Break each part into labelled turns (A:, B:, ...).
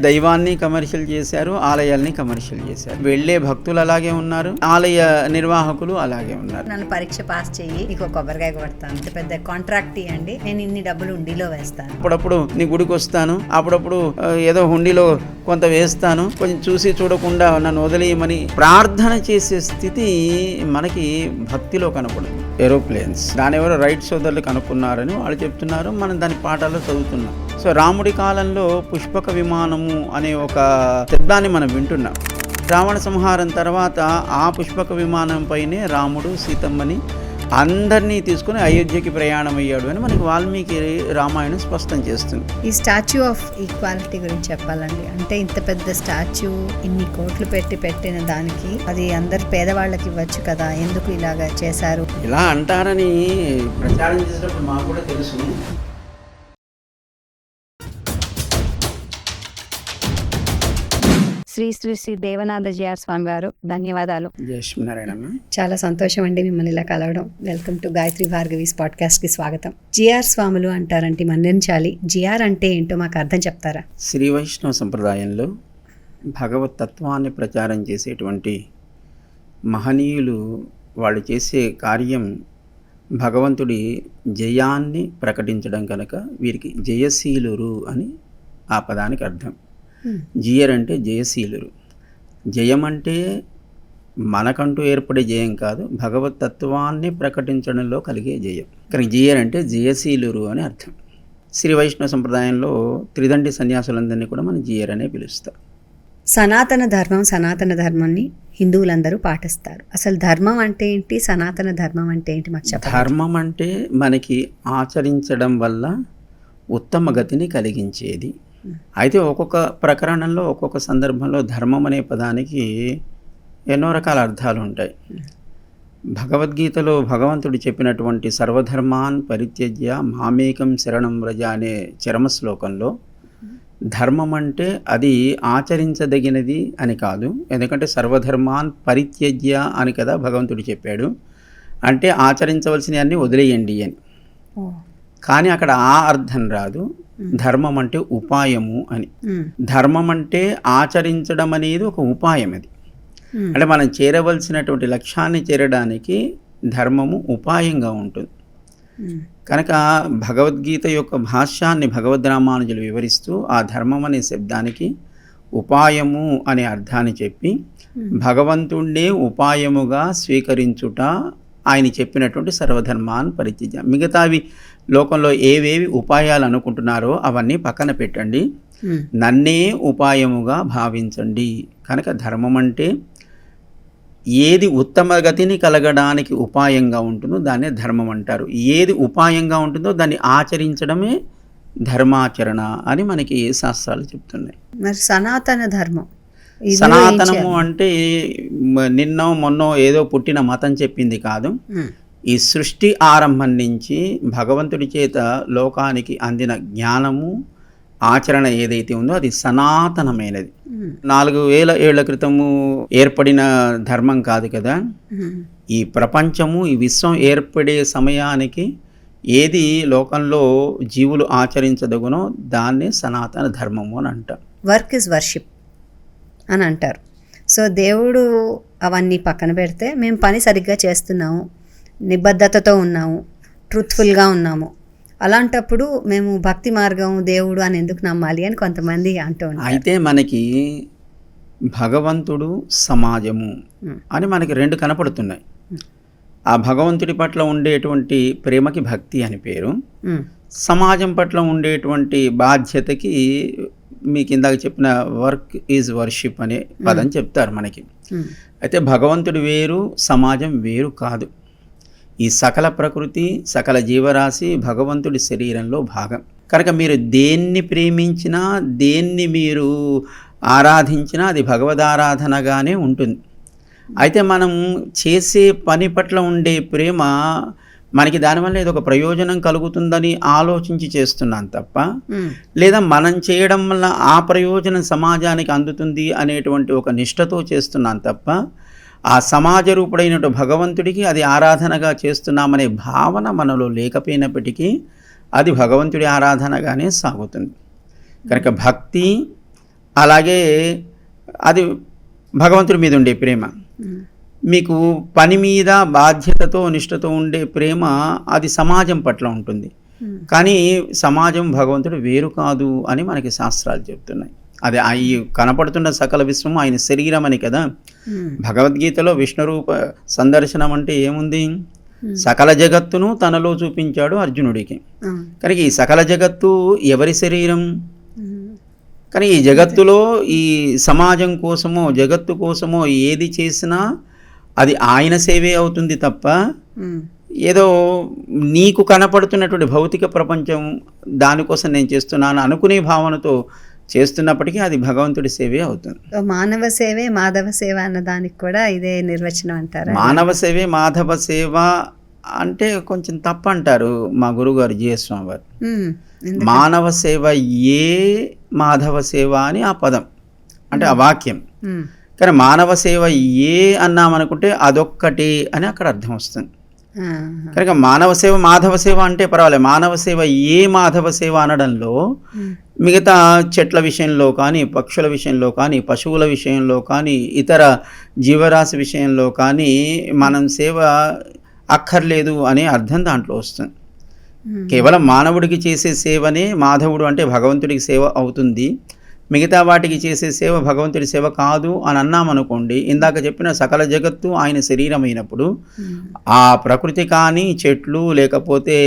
A: దైవాన్ని కమర్షియల్ చేశారు, ఆలయాల్ని కమర్షియల్ చేశారు. వెళ్ళే భక్తులు అలాగే ఉన్నారు, ఆలయ నిర్వాహకులు అలాగే ఉన్నారు.
B: నన్ను పరీక్ష పాస్ చెయ్యి, నీకు కొబ్బరికాయ కొడతాను, పెద్ద కాంట్రాక్ట్ ఇవ్వండి, నేను ఇన్ని డబ్బులు హుండీలో వేస్తాను.
A: అప్పుడప్పుడు నీ గుడికి వస్తాను, అప్పుడప్పుడు ఏదో హుండీలో కొంత వేస్తాను, కొంచెం చూసి చూడకుండా నన్ను వదిలేయమని ప్రార్థన చేసే స్థితి మనకి భక్తిలో కనపడదు. ఏరోప్లేన్స్ దాని ఎవరో రైట్ సోదరులు కనుక్కున్నారని వాళ్ళు చెప్తున్నారు, మనం దాని పాఠాల్లో చదువుతున్నాం. సో రాముడి కాలంలో పుష్పక విమానము అనే ఒక శబ్దాన్ని మనం వింటున్నాం. రావణ సంహారం తర్వాత ఆ పుష్పక విమానం పైనే రాముడు సీతమ్మని అందరినీ తీసుకుని అయోధ్యకి ప్రయాణం అయ్యాడు అని మనకి వాల్మీకి రామాయణం స్పష్టం చేస్తుంది.
B: ఈ స్టాచ్యూ ఆఫ్ ఈక్వాలిటీ గురించి చెప్పాలండి. అంటే ఇంత పెద్ద స్టాచ్యూ ఇన్ని కోట్లు పెట్టిన దానికి అది అందరు పేదవాళ్ళకి ఇవ్వచ్చు కదా, ఎందుకు ఇలాగా చేశారు?
A: ఇలా అంటారని ప్రచారం చేసినప్పుడు మాకు కూడా తెలుసు.
B: శ్రీ దేవనాథ జిఆర్ స్వామి గారు, ధన్యవాదాలు.
A: జయశ్రీనారాయణ.
B: చాలా సంతోషం అండి మిమ్మల్ని ఇలా కలవడం. Welcome to Gayatri Bhargavi's podcast కి స్వాగతం. జిఆర్ స్వాములు అంటారంటే మన్నించాలి. జిఆర్ అంటే ఏంటో మాకు అర్థం చెప్తారా?
A: శ్రీ వైష్ణవ సంప్రదాయంలో భగవత్ తత్వాన్ని ప్రచారం చేసేటువంటి మహనీయులు వాళ్ళు చేసే కార్యం భగవంతుడి జయాన్ని ప్రకటించడం కనుక వీరికి జయశీలురు అని ఆ పదానికి అర్థం. జియర్ అంటే జయశీలురు. జయం అంటే మనకంటూ ఏర్పడే జయం కాదు, భగవత్ తత్వాన్ని ప్రకటించడంలో కలిగే జయం. కానీ జియర్ అంటే జయశీలురు అని అర్థం. శ్రీ వైష్ణవ సంప్రదాయంలో త్రిదండి సన్యాసులందరినీ కూడా మనం జియర్ అనే పిలుస్తారు.
B: సనాతన ధర్మాన్ని హిందువులందరూ పాటిస్తారు. అసలు ధర్మం అంటే ఏంటి, సనాతన ధర్మం అంటే ఏంటి మాకు చెప్పండి.
A: ధర్మం అంటే మనకి ఆచరించడం వల్ల ఉత్తమ గతిని కలిగించేది. అయితే ఒక్కొక్క ప్రకరణంలో ఒక్కొక్క సందర్భంలో ధర్మం అనే పదానికి ఎన్నో రకాల అర్థాలు ఉంటాయి. భగవద్గీతలో భగవంతుడు చెప్పినటువంటి సర్వధర్మాన్ పరిత్యజ్య మామేకం శరణం వ్రజ అనే చరమ శ్లోకంలో ధర్మం అంటే అది ఆచరించదగినది అని కాదు. ఎందుకంటే సర్వధర్మాన్ పరిత్యజ్య అని కదా భగవంతుడు చెప్పాడు. అంటే ఆచరించవలసినవి అన్నీ వదిలేయండి అని. కానీ అక్కడ ఆ అర్థం రాదు. ధర్మం అంటే ఉపాయము అని. ధర్మం అంటే ఆచరించడం అనేది ఒక ఉపాయం. అది అంటే మనం చేరవలసినటువంటి లక్ష్యాన్ని చేరడానికి ధర్మము ఉపాయంగా ఉంటుంది. కనుక భగవద్గీత యొక్క భాష్యాన్ని భగవద్ రామానుజులు వివరిస్తూ ఆ ధర్మం అనే శబ్దానికి ఉపాయము అనే అర్థాన్ని చెప్పి భగవంతుణ్ణే ఉపాయముగా స్వీకరించుట ఆయన చెప్పినటువంటి సర్వధర్మాన్ పరిత్యజ్య. మిగతావి లోకంలో ఏవేవి ఉపాయాలు అనుకుంటున్నారో అవన్నీ పక్కన పెట్టండి, నన్నే ఉపాయముగా భావించండి. కనుక ధర్మం అంటే ఏది ఉత్తమ గతిని కలగడానికి ఉపాయంగా ఉంటుందో దాన్నే ధర్మం అంటారు. ఏది ఉపాయంగా ఉంటుందో దాన్ని ఆచరించడమే ధర్మాచరణ అని మనకి శాస్త్రాలు చెప్తున్నాయి.
B: మరి సనాతన ధర్మం,
A: సనాతనము అంటే నిన్నో మొన్నో ఏదో పుట్టిన మతం చెప్పింది కాదు. ఈ సృష్టి ఆరంభం నుంచి భగవంతుడి చేత లోకానికి అందిన జ్ఞానము ఆచరణ ఏదైతే ఉందో అది సనాతనమైనది. 4000 ఏళ్ల క్రితము ఏర్పడిన ధర్మం కాదు కదా. ఈ ప్రపంచము ఈ విశ్వం ఏర్పడే సమయానికి ఏది లోకంలో జీవులు ఆచరించదగునో దాన్నే సనాతన ధర్మము అని అంటారు.
B: వర్క్ ఇస్ వర్షిప్ అని అంటారు. సో దేవుడు అవన్నీ పక్కన పెడితే మేము పని సరిగ్గా చేస్తున్నాము, నిబద్ధతతో ఉన్నాము, ట్రూత్ఫుల్గా ఉన్నాము, అలాంటప్పుడు మేము భక్తి మార్గం దేవుడు అని ఎందుకు నమ్మాలి అని కొంతమంది అంటూ ఉంటారు.
A: అయితే మనకి భగవంతుడు సమాజము అని మనకి రెండు కనపడుతున్నాయి. ఆ భగవంతుడి పట్ల ఉండేటువంటి ప్రేమకి భక్తి అని పేరు, సమాజం పట్ల ఉండేటువంటి బాధ్యతకి మీకు ఇందాక చెప్పిన వర్క్ ఈజ్ వర్షిప్ అనే పదం చెప్తారు మనకి. అయితే భగవంతుడు వేరు, సమాజం వేరు కాదు. ఈ సకల ప్రకృతి సకల జీవరాశి భగవంతుడి శరీరంలో భాగం. కనుక మీరు దేన్ని ప్రేమించినా దేన్ని మీరు ఆరాధించినా అది భగవదారాధనగానే ఉంటుంది. అయితే మనం చేసే పని పట్ల ఉండే ప్రేమ మనకి దానివల్ల ఏదో ఒక ప్రయోజనం కలుగుతుందని ఆలోచించి చేస్తున్నాం తప్ప, లేదా మనం చేయడం వల్ల ఆ ప్రయోజనం సమాజానికి అందుతుంది అనేటువంటి ఒక నిష్ఠతో చేస్తున్నాం తప్ప ఆ సమాజ రూపుడైనటు భగవంతుడికి అది ఆరాధనగా చేస్తున్నామనే భావన మనలో లేకపోయినప్పటికీ అది భగవంతుడి ఆరాధనగానే సాగుతుంది. కనుక భక్తి అలాగే అది భగవంతుడి మీద ఉండే ప్రేమ. మీకు పని మీద బాధ్యతతో నిష్ఠతో ఉండే ప్రేమ అది సమాజం పట్ల ఉంటుంది. కానీ సమాజం భగవంతుడు వేరు కాదు అని మనకి శాస్త్రాలు చెప్తున్నాయి. అది ఈ కనపడుతున్న సకల విశ్వం ఆయన శరీరం అని కదా. భగవద్గీతలో విష్ణురూప సందర్శనం అంటే ఏముంది? సకల జగత్తును తనలో చూపించాడు అర్జునుడికి. కనుక ఈ సకల జగత్తు ఎవరి శరీరం? కానీ ఈ జగత్తులో ఈ సమాజం కోసమో జగత్తు కోసమో ఏది చేసినా అది ఆయన సేవే అవుతుంది తప్ప ఏదో నీకు కనపడుతున్నటువంటి భౌతిక ప్రపంచం దానికోసం నేను చేస్తున్నాను అనుకునే భావనతో చేస్తున్నప్పటికీ అది భగవంతుడి సేవే అవుతుంది.
B: మానవ సేవే మాధవ సేవ అన్న దానికి కూడా ఇదే నిర్వచనం అంటారు.
A: మానవ సేవే మాధవ సేవ అంటే కొంచెం తప్పు అంటారు మా గురుగారు జిఎస్ వారు. మానవ సేవ ఏ మాధవ సేవ అని ఆ పదం అంటే ఆ వాక్యం. కానీ మానవ సేవ ఏ అన్నామనుకుంటే అదొక్కటి అని అక్కడ అర్థం వస్తుంది. కనుక మానవ సేవ మాధవ సేవ అంటే పర్వాలేదు. మానవ సేవ ఏ మాధవ సేవ అనడంలో మిగతా చెట్ల విషయంలో కానీ పక్షుల విషయంలో కానీ పశువుల విషయంలో కానీ ఇతర జీవరాశి విషయంలో కానీ మనం సేవ అక్కర్లేదు అనే అర్థం దాంట్లో వస్తుంది. కేవలం మానవుడికి చేసే సేవనే మాధవుడు అంటే భగవంతుడికి సేవ అవుతుంది. మిగతా వాటికి చేసే సేవ భగవంతుడి సేవ కాదు అని అన్నామనుకోండి, ఇందాక చెప్పిన సకల జగత్తు ఆయన శరీరం అయినప్పుడు ఆ ప్రకృతి కానీ చెట్లు లేకపోతే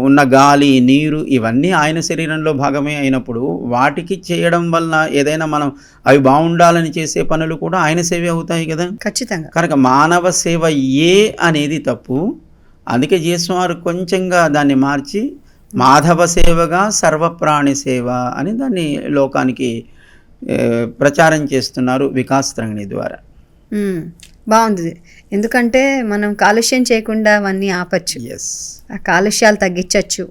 A: ఉన్న గాలి నీరు ఇవన్నీ ఆయన శరీరంలో భాగమే అయినప్పుడు వాటికి చేయడం వల్ల ఏదైనా మనం అవి బాగుండాలని చేసే పనులు కూడా ఆయన సేవే అవుతాయి కదా.
B: ఖచ్చితంగా.
A: కనుక మానవ సేవ ఏ అనేది తప్పు. అందుకే జీఎస్వారు కొంచెంగా దాన్ని మార్చి మాధవ సేవగా సర్వప్రాణి సేవ అని దాన్ని లోకానికి ప్రచారం చేస్తున్నారు వికాస్ తరంగిణి ద్వారా.
B: బాగుంది. ఎందుకంటే మనం కాలుష్యం చేయకుండా అవన్నీ ఆపచ్చు, ఆ కాలుష్యాలు తగ్గించవచ్చు.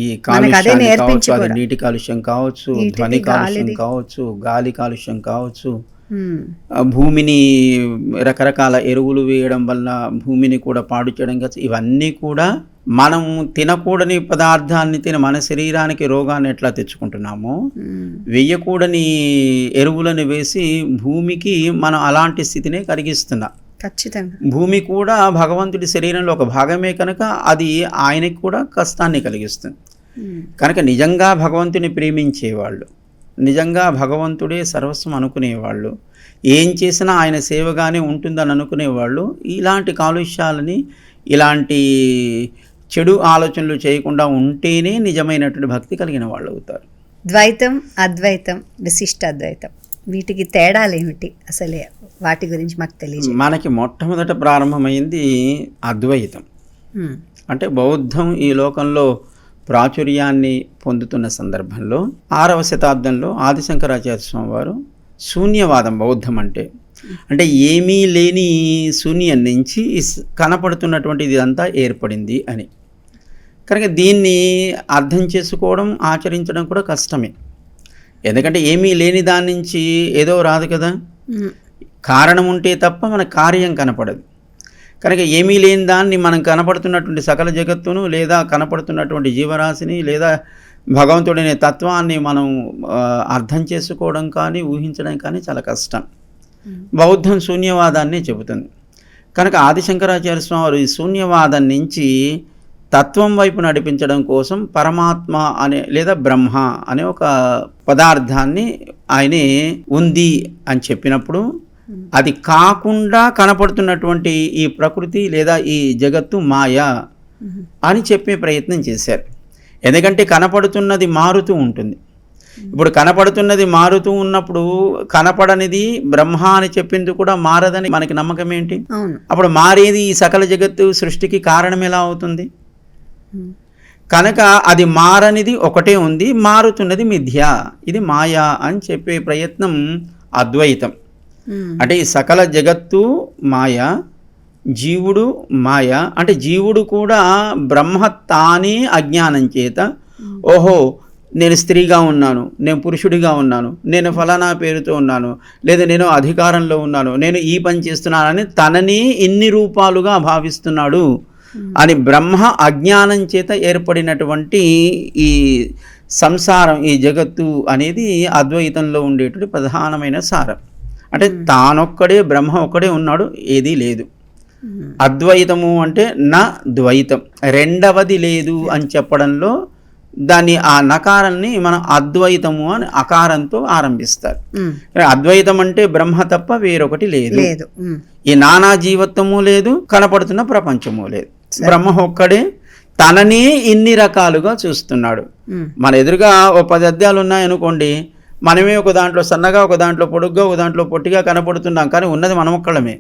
A: ఈ కాలుష్యం కావచ్చు, అది నీటి కాలుష్యం కావచ్చు, ధ్వని కాలుష్యం కావచ్చు, గాలి కాలుష్యం కావచ్చు, భూమిని రకరకాల ఎరువులు వేయడం వల్ల భూమిని కూడా పాడు చేయడం కావచ్చు. ఇవన్నీ కూడా మనం తినకూడని పదార్థాన్ని తిని మన శరీరానికి రోగాన్ని ఎట్లా తెచ్చుకుంటున్నామో, వేయకూడని ఎరువులను వేసి భూమికి మనం అలాంటి స్థితినే కలిగిస్తున్నాం.
B: ఖచ్చితంగా. భూమి
A: కూడా భగవంతుడి శరీరంలో ఒక భాగమే కనుక అది ఆయనకి కూడా కష్టాన్ని కలిగిస్తుంది. కనుక నిజంగా భగవంతుని ప్రేమించేవాళ్ళు, నిజంగా భగవంతుడే సర్వస్వం అనుకునేవాళ్ళు, ఏం చేసినా ఆయన సేవగానే ఉంటుందని అనుకునేవాళ్ళు ఇలాంటి కాలుష్యాలని ఇలాంటి చెడు ఆలోచనలు చేయకుండా ఉంటేనే నిజమైనటువంటి భక్తి కలిగిన వాళ్ళు అవుతారు.
B: ద్వైతం, అద్వైతం, విశిష్ట అద్వైతం, వీటికి తేడాలు ఏమిటి అసలే? వాటి గురించి మాకు తెలియదు.
A: మనకి మొట్టమొదట ప్రారంభమైంది అద్వైతం. అంటే బౌద్ధం ఈ లోకంలో ప్రాచుర్యాన్ని పొందుతున్న సందర్భంలో 6వ శతాబ్దంలో ఆదిశంకరాచార్య స్వామి వారు శూన్యవాదం, బౌద్ధం అంటే ఏమీ లేని శూన్యం నుంచి కనపడుతున్నటువంటిది ఇదంతా ఏర్పడింది అని. కనుక దీన్ని అర్థం చేసుకోవడం ఆచరించడం కూడా కష్టమే. ఎందుకంటే ఏమీ లేని దాని నుంచి ఏదో రాదు కదా, కారణం ఉంటే తప్ప మన కార్యం కనపడదు. కనుక ఏమీ లేని దాన్ని మనం కనపడుతున్నటువంటి సకల జగత్తును లేదా కనపడుతున్నటువంటి జీవరాశిని లేదా భగవంతుడనే తత్వాన్ని మనం అర్థం చేసుకోవడం కానీ ఊహించడం కానీ చాలా కష్టం. బౌద్ధం శూన్యవాదాన్ని చెబుతుంది. కనుక ఆదిశంకరాచార్య స్వామి వారు ఈ శూన్యవాదం నుంచి తత్వం వైపు నడిపించడం కోసం పరమాత్మ అనే లేదా బ్రహ్మ అనే ఒక పదార్థాన్ని ఆయనే ఉంది అని చెప్పినప్పుడు అది కాకుండా కనపడుతున్నటువంటి ఈ ప్రకృతి లేదా ఈ జగత్తు మాయ అని చెప్పే ప్రయత్నం చేశారు. ఎందుకంటే కనపడుతున్నది మారుతూ ఉంటుంది. ఇప్పుడు కనపడుతున్నది మారుతూ ఉన్నప్పుడు కనపడనిది బ్రహ్మ అని చెప్పింది కూడా మారదని మనకి నమ్మకం ఏంటి? అప్పుడు మారేది ఈ సకల జగత్తు సృష్టికి కారణం ఎలా అవుతుంది? కనుక అది మారనిది ఒకటే ఉంది, మారుతున్నది మిథ్య, ఇది మాయా అని చెప్పే ప్రయత్నం అద్వైతం. అంటే ఈ సకల జగత్తు మాయ, జీవుడు మాయ. అంటే జీవుడు కూడా బ్రహ్మ తానే అజ్ఞానం చేత ఓహో నేను స్త్రీగా ఉన్నాను, నేను పురుషుడిగా ఉన్నాను, నేను ఫలానా పేరుతో ఉన్నాను, లేదా నేను అధికారంలో ఉన్నాను, నేను ఈ పని చేస్తున్నానని తనని ఇన్ని రూపాలుగా భావిస్తున్నాడు అని బ్రహ్మ అజ్ఞానం చేత ఏర్పడినటువంటి ఈ సంసారం ఈ జగత్తు అనేది అద్వైతంలో ఉండేటువంటి ప్రధానమైన సారం. అంటే తానొక్కడే బ్రహ్మ ఒక్కడే ఉన్నాడు, ఏదీ లేదు. అద్వైతము అంటే నా ద్వైతం, రెండవది లేదు అని చెప్పడంలో దాన్ని ఆ నకారాన్ని మనం అద్వైతము అని అకారంతో ఆరంభిస్తారు. అద్వైతం అంటే బ్రహ్మ తప్ప వేరొకటి లేదు, ఈ నానా జీవత్వము లేదు, కనపడుతున్న ప్రపంచము లేదు, బ్రహ్మ ఒక్కడే తననే ఇన్ని రకాలుగా చూస్తున్నాడు. మన ఎదురుగా ఓ 10 అద్దాలు ఉన్నాయనుకోండి, మనమే ఒక దాంట్లో సన్నగా, ఒక దాంట్లో పొడుగ్గా, ఒక దాంట్లో పొట్టిగా కనపడుతున్నాం, కానీ ఉన్నది మనం ఒక్కళ్ళమే.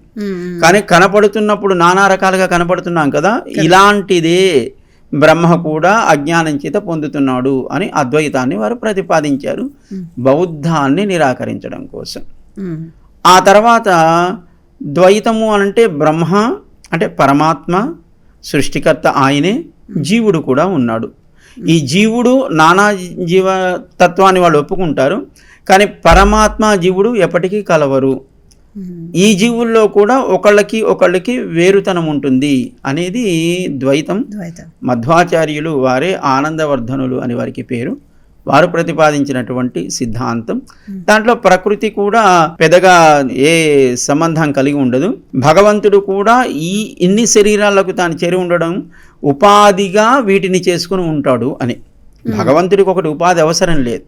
A: కానీ కనపడుతున్నప్పుడు నానా రకాలుగా కనపడుతున్నాం కదా, ఇలాంటిదే బ్రహ్మ కూడా అజ్ఞానం చేత పొందుతున్నాడు అని అద్వైతాన్ని వారు ప్రతిపాదించారు, బౌద్ధాన్ని నిరాకరించడం కోసం. ఆ తర్వాత ద్వైతము అంటే బ్రహ్మ అంటే పరమాత్మ సృష్టికర్త, ఆయనే, జీవుడు కూడా ఉన్నాడు. ఈ జీవుడు నానా జీవతత్వాన్ని వాళ్ళు ఒప్పుకుంటారు, కానీ పరమాత్మ జీవుడు ఎప్పటికీ కలవరు. ఈ జీవుల్లో కూడా ఒకళ్ళకి వేరుతనం ఉంటుంది అనేది ద్వైతం. మధ్వాచార్యులు వారే ఆనందవర్ధనులు అని వారికి పేరు, వారు ప్రతిపాదించినటువంటి సిద్ధాంతం. దాంట్లో ప్రకృతి కూడా పెద్దగా ఏ సంబంధం కలిగి ఉండదు. భగవంతుడు కూడా ఇన్ని శరీరాలకు తాను చేరి ఉండడం ఉపాధిగా వీటిని చేసుకుని ఉంటాడు అని. భగవంతుడికి ఒకటి ఉపాధి అవసరం లేదు,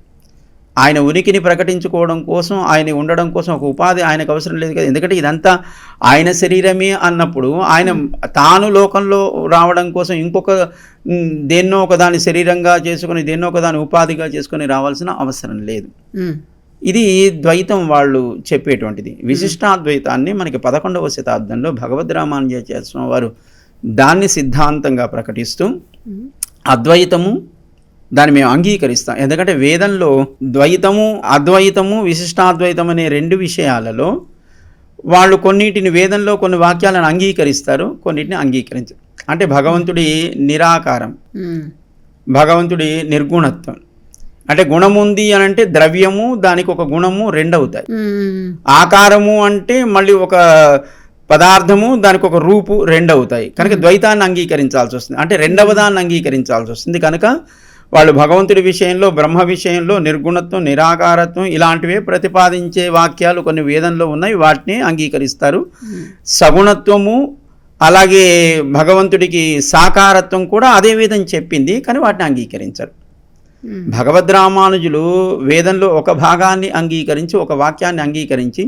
A: ఆయన ఉనికిని ప్రకటించుకోవడం కోసం, ఆయన ఉండడం కోసం ఒక ఉపాధి ఆయనకు అవసరం లేదు కదా. ఎందుకంటే ఇదంతా ఆయన శరీరమే అన్నప్పుడు ఆయన తాను లోకంలో రావడం కోసం ఇంకొక దేన్నో ఒకదాని శరీరంగా చేసుకుని, దేన్నో ఒకదాని ఉపాధిగా చేసుకుని రావాల్సిన అవసరం లేదు. ఇది ద్వైతం వాళ్ళు చెప్పేటువంటిది. విశిష్టాద్వైతాన్ని మనకి 11వ శతాబ్దంలో భగవద్ రామానుజాచార్య స్వామి వారు దాన్ని సిద్ధాంతంగా ప్రకటిస్తూ అద్వైతము దాన్ని మేము అంగీకరిస్తాం. ఎందుకంటే వేదంలో ద్వైతము, అద్వైతము, విశిష్టాద్వైతం అనే 2 విషయాలలో వాళ్ళు కొన్నిటిని వేదంలో కొన్ని వాక్యాలను అంగీకరిస్తారు, కొన్నిటిని అంగీకరించరు. అంటే భగవంతుడి నిరాకారం, భగవంతుడి నిర్గుణత్వం. అంటే గుణముంది అని అంటే ద్రవ్యము, దానికి ఒక గుణము 2 అవుతాయి. ఆకారము అంటే మళ్ళీ ఒక పదార్థము, దానికి ఒక రూపు 2 అవుతాయి. కనుక ద్వైతాన్ని అంగీకరించాల్సి వస్తుంది, అంటే రెండవ దాన్ని అంగీకరించాల్సి వస్తుంది. కనుక వాళ్ళు భగవంతుడి విషయంలో, బ్రహ్మ విషయంలో నిర్గుణత్వం, నిరాకారత్వం ఇలాంటివే ప్రతిపాదించే వాక్యాలు కొన్ని వేదంలో ఉన్నాయి, వాటిని అంగీకరిస్తారు. సగుణత్వము అలాగే భగవంతుడికి సాకారత్వం కూడా అదే వేదం చెప్పింది, కానీ వాటిని అంగీకరించరు. భగవద్ రామానుజులు వేదంలో ఒక భాగాన్ని అంగీకరించి, ఒక వాక్యాన్ని అంగీకరించి,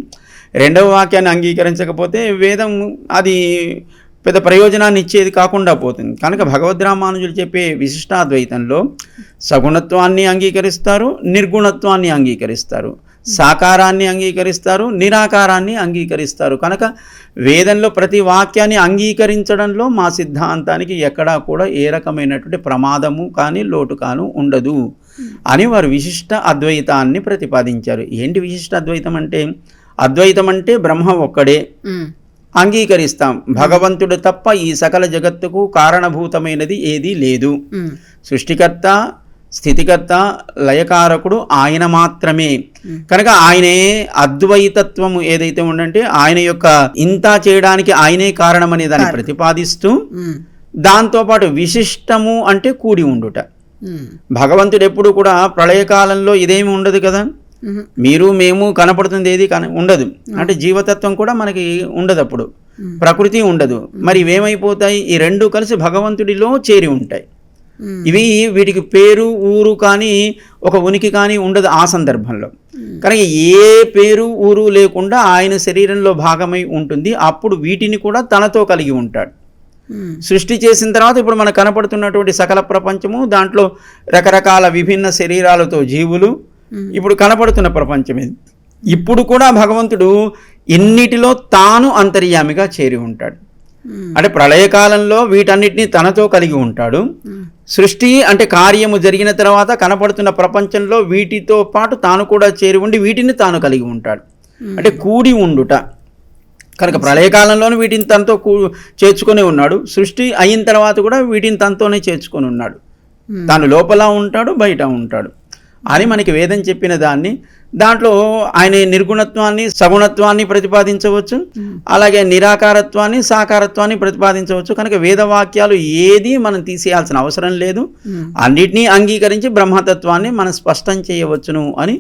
A: రెండవ వాక్యాన్ని అంగీకరించకపోతే వేదం అది పెద్ద ప్రయోజనాన్ని ఇచ్చేది కాకుండా పోతుంది. కనుక భగవద్ రామానుజులు చెప్పే విశిష్టాద్వైతంలో సగుణత్వాన్ని అంగీకరిస్తారు, నిర్గుణత్వాన్ని అంగీకరిస్తారు, సాకారాన్ని అంగీకరిస్తారు, నిరాకారాన్ని అంగీకరిస్తారు. కనుక వేదంలో ప్రతి వాక్యాన్ని అంగీకరించడంలో మా సిద్ధాంతానికి ఎక్కడా కూడా ఏ రకమైనటువంటి ప్రమాదము కానీ లోటు కాను ఉండదు అని వారు విశిష్ట అద్వైతాన్ని ప్రతిపాదించారు. ఏంటి విశిష్ట అద్వైతం అంటే? అద్వైతం అంటే బ్రహ్మ ఒక్కడే, అంగీకరిస్తాం. భగవంతుడు తప్ప ఈ సకల జగత్తుకు కారణభూతమైనది ఏదీ లేదు. సృష్టికర్త, స్థితికర్త, లయకారకుడు ఆయన మాత్రమే. కనుక ఆయనే అద్వైతత్వము ఏదైతే ఉందంటే ఆయన యొక్క ఇంత చేయడానికి ఆయనే కారణం అనే దాన్ని ప్రతిపాదిస్తూ, దాంతోపాటు విశిష్టము అంటే కూడి ఉండుట. భగవంతుడు ఎప్పుడు కూడా ప్రళయకాలంలో ఇదేమి ఉండదు కదా, మీరు మేము కనపడుతుంది ఏది ఉండదు. అంటే జీవతత్వం కూడా మనకి ఉండదు, అప్పుడు ప్రకృతి ఉండదు. మరి ఇవేమైపోతాయి? ఈ 2 కలిసి భగవంతుడిలో చేరి ఉంటాయి. వీటికి పేరు, ఊరు కానీ ఒక ఉనికి కానీ ఉండదు ఆ సందర్భంలో. కనుక ఏ పేరు, ఊరు లేకుండా ఆయన శరీరంలో భాగమై ఉంటుంది. అప్పుడు వీటిని కూడా తనతో కలిగి ఉంటాడు. సృష్టి చేసిన తర్వాత ఇప్పుడు మనకు కనపడుతున్నటువంటి సకల ప్రపంచము, దాంట్లో రకరకాల విభిన్న శరీరాలతో జీవులు, ఇప్పుడు కనపడుతున్న ప్రపంచం ఇది. ఇప్పుడు కూడా భగవంతుడు ఇన్నిటిలో తాను అంతర్యామిగా చేరి ఉంటాడు. అంటే ప్రళయకాలంలో వీటన్నిటిని తనతో కలిగి ఉంటాడు. సృష్టి అంటే కార్యము జరిగిన తర్వాత కనపడుతున్న ప్రపంచంలో వీటితో పాటు తాను కూడా చేరి ఉండి వీటిని తాను కలిగి ఉంటాడు. అంటే కూడి ఉండుట. కనుక ప్రళయకాలంలోనే వీటిని తనతో చేర్చుకొని ఉన్నాడు. సృష్టి అయిన తర్వాత కూడా వీటిని తనతోనే చేర్చుకొని ఉన్నాడు. తాను లోపల ఉంటాడు, బయట ఉంటాడు. అని మనకి వేదం చెప్పిన దాన్ని, దాంట్లో ఆయన నిర్గుణత్వాన్ని సగుణత్వాన్ని ప్రతిపాదించవచ్చు, అలాగే నిరాకారత్వాన్ని సాకారత్వాన్ని ప్రతిపాదించవచ్చు. కనుక వేదవాక్యాలు ఏది మనం తీసేయాల్సిన అవసరం లేదు, అన్నిటినీ అంగీకరించి బ్రహ్మతత్వాన్ని మనం స్పష్టం చేయవచ్చును అని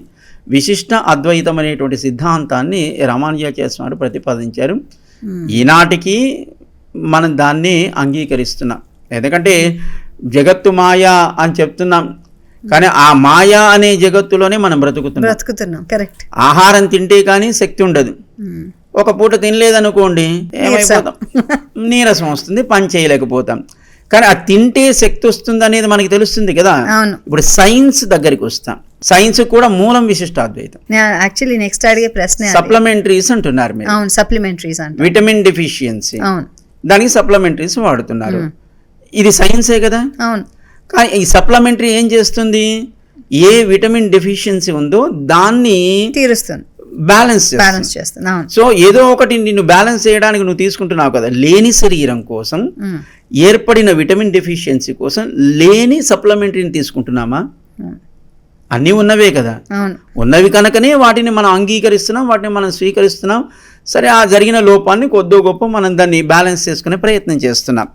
A: విశిష్ట అద్వైతం అనేటువంటి సిద్ధాంతాన్ని రామానుజాచార్య స్వామి ప్రతిపాదించారు. ఈనాటికి మనం దాన్ని అంగీకరిస్తున్నాం. ఎందుకంటే జగత్తు మాయా అని చెప్తున్నాం, కానీ ఆ మాయా అనే జగత్తులోనే మనం బ్రతుకుతున్నాం.
B: కరెక్ట్.
A: ఆహారం తింటే కానీ శక్తి ఉండదు. ఒక పూట తినలేదనుకోండి ఏమైపోతాం, నీరసం వస్తుంది, పని చేయలేకపోతాం. కానీ ఆ తింటే శక్తి వస్తుంది అనేది మనకి తెలుస్తుంది కదా. ఇప్పుడు సైన్స్ దగ్గరికి వస్తాం. సైన్స్ కూడా మూలం విశిష్టాద్వైతం.
B: యాక్చువల్లీ నెక్స్ట్ అడిగే ప్రశ్న
A: సప్లిమెంటరీస్ అంటున్నారు మీరు.
B: అవును, సప్లిమెంటరీస్ అంటే
A: విటమిన్ డెఫిషియన్సీ,
B: అవును,
A: దానికి సప్లిమెంటరీస్ వాడుతున్నారు. ఇది సైన్సే కదా.
B: అవును.
A: కానీ ఈ సప్లిమెంటరీ ఏం చేస్తుంది, ఏ విటమిన్ డెఫిషియన్సీ ఉందో దాన్ని
B: తీరుస్తుంది,
A: బ్యాలెన్స్
B: చేస్తుంది. అవును.
A: సో ఏదో ఒకటి నిన్ను బ్యాలెన్స్ చేయడానికి నువ్వు తీసుకుంటున్నావు కదా. లేని శరీరం కోసం ఏర్పడిన విటమిన్ డెఫిషియన్సీ కోసం లేని సప్లిమెంటరీని తీసుకుంటున్నామా? అన్నీ ఉన్నవే కదా. ఉన్నవి కనుకనే వాటిని మనం అంగీకరిస్తున్నాం, వాటిని మనం స్వీకరిస్తున్నాం. సరే, ఆ జరిగిన లోపాన్ని కొద్దో గొప్ప మనం దాన్ని బ్యాలెన్స్ చేసుకునే ప్రయత్నం చేస్తున్నాం.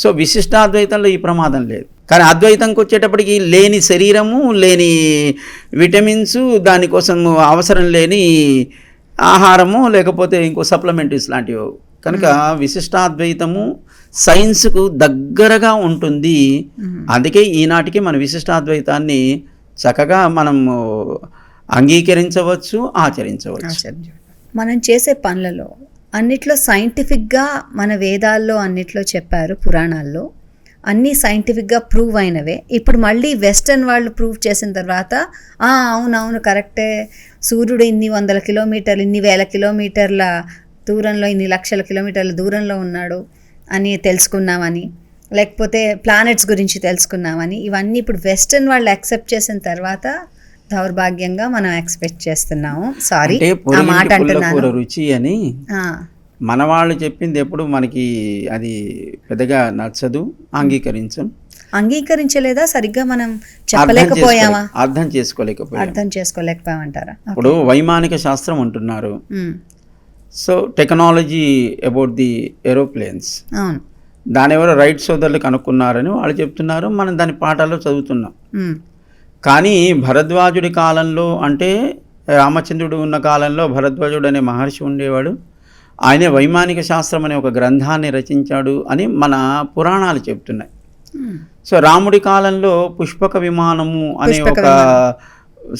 A: సో విశిష్టాద్వైతంలో ఈ ప్రమాదం లేదు. కానీ అద్వైతంకి వచ్చేటప్పటికి లేని శరీరము, లేని విటమిన్స్, దానికోసం అవసరం లేని ఆహారము, లేకపోతే ఇంకో సప్లిమెంటరీస్ లాంటివి. కనుక విశిష్టాద్వైతము సైన్స్కు దగ్గరగా ఉంటుంది. అందుకే ఈనాటికి మన విశిష్టాద్వైతాన్ని చక్కగా మనం అంగీకరించవచ్చు, ఆచరించవచ్చు.
B: మనం చేసే పనులలో అన్నిట్లో సైంటిఫిక్గా మన వేదాల్లో అన్నిట్లో చెప్పారు, పురాణాల్లో అన్నీ సైంటిఫిక్గా ప్రూవ్ అయినవే. ఇప్పుడు మళ్ళీ వెస్టర్న్ వాళ్ళు ప్రూవ్ చేసిన తర్వాత అవునవును కరెక్టే, సూర్యుడు ఇన్ని 100 కిలోమీటర్లు, ఇన్ని 1000 కిలోమీటర్ల దూరంలో, ఇన్ని లక్షల కిలోమీటర్ల దూరంలో ఉన్నాడు అని తెలుసుకున్నామని, లేకపోతే ప్లానెట్స్ గురించి తెలుసుకున్నామని, ఇవన్నీ ఇప్పుడు వెస్టర్న్ వాళ్ళు యాక్సెప్ట్ చేసిన తర్వాత దౌర్భాగ్యంగా మనం ఎక్స్పెక్ట్ చేస్తున్నాము. సారీ ఆ మాట అంటున్నాను.
A: రుచి అని మన వాళ్ళు చెప్పింది ఎప్పుడు మనకి అది పెద్దగా నచ్చదు,
B: అంగీకరించలేదా, సరిగ్గా మనం చెప్పలేకపోయామా,
A: అర్థం
B: చేసుకోలేకపోయామంటారా?
A: ఇప్పుడు వైమానిక శాస్త్రం అంటున్నారు. So technology about the aeroplanes,
B: అవును,
A: దాని ఎవరో రైట్ సోదరులు కనుక్కున్నారని వాళ్ళు చెప్తున్నారు. మనం దాని పాఠాల్లో చదువుతున్నాం. కానీ భరద్వాజుడి కాలంలో, అంటే రామచంద్రుడు ఉన్న కాలంలో భరద్వాజుడు అనే మహర్షి ఉండేవాడు. ఆయనే వైమానిక శాస్త్రం అనే ఒక గ్రంథాన్ని రచించాడు అని మన పురాణాలు చెప్తున్నాయి. సో రాముడి కాలంలో పుష్పక విమానము అనే ఒక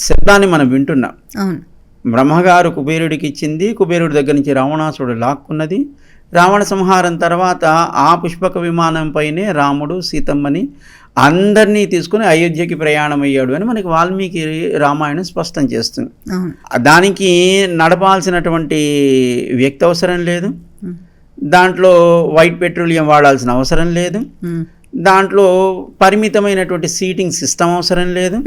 A: శబ్దాన్ని మనం వింటున్నాం. బ్రహ్మగారు కుబేరుడికి ఇచ్చింది, కుబేరుడి దగ్గర నుంచి రావణాసుడు లాక్కున్నది. రావణ సంహారం తర్వాత ఆ పుష్పక విమానం పైనే రాముడు సీతమ్మని అందరినీ తీసుకుని అయోధ్యకి ప్రయాణం అయ్యాడు అని మనకి వాల్మీకి రామాయణం స్పష్టం చేస్తుంది. దానికి నడపాల్సినటువంటి వ్యక్తి అవసరం లేదు, దాంట్లో వైట్ పెట్రోలియం వాడాల్సిన అవసరం లేదు, దాంట్లో పరిమితమైనటువంటి సీటింగ్ సిస్టమ్ అవసరం లేదు.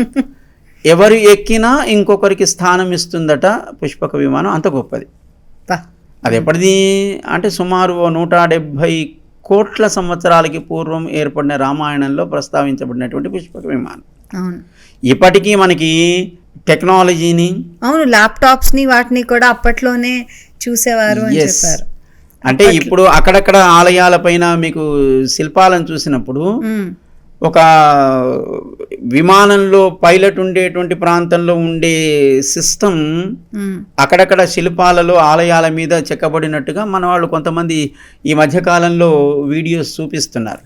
A: ఎవరు ఎక్కినా ఇంకొకరికి స్థానం ఇస్తుందట పుష్పక విమానం, అంత గొప్పది. అది ఎప్పటిది అంటే సుమారు 170 కోట్ల సంవత్సరాలకి పూర్వం ఏర్పడిన రామాయణంలో ప్రస్తావించబడినటువంటి పుష్పక విమానం. ఇప్పటికీ మనకి టెక్నాలజీని,
B: ల్యాప్టాప్స్ని వాటిని కూడా అప్పట్లోనే చూసేవారు అని చెప్పారు.
A: అంటే ఇప్పుడు అక్కడక్కడ ఆలయాలపైన మీకు శిల్పాలను చూసినప్పుడు ఒక విమానంలో పైలట్ ఉండేటువంటి ప్రాంతంలో ఉండే సిస్టమ్ అక్కడక్కడ శిల్పాలలో ఆలయాల మీద చెక్కబడినట్టుగా మన వాళ్ళు కొంతమంది ఈ మధ్యకాలంలో వీడియోస్ చూపిస్తున్నారు.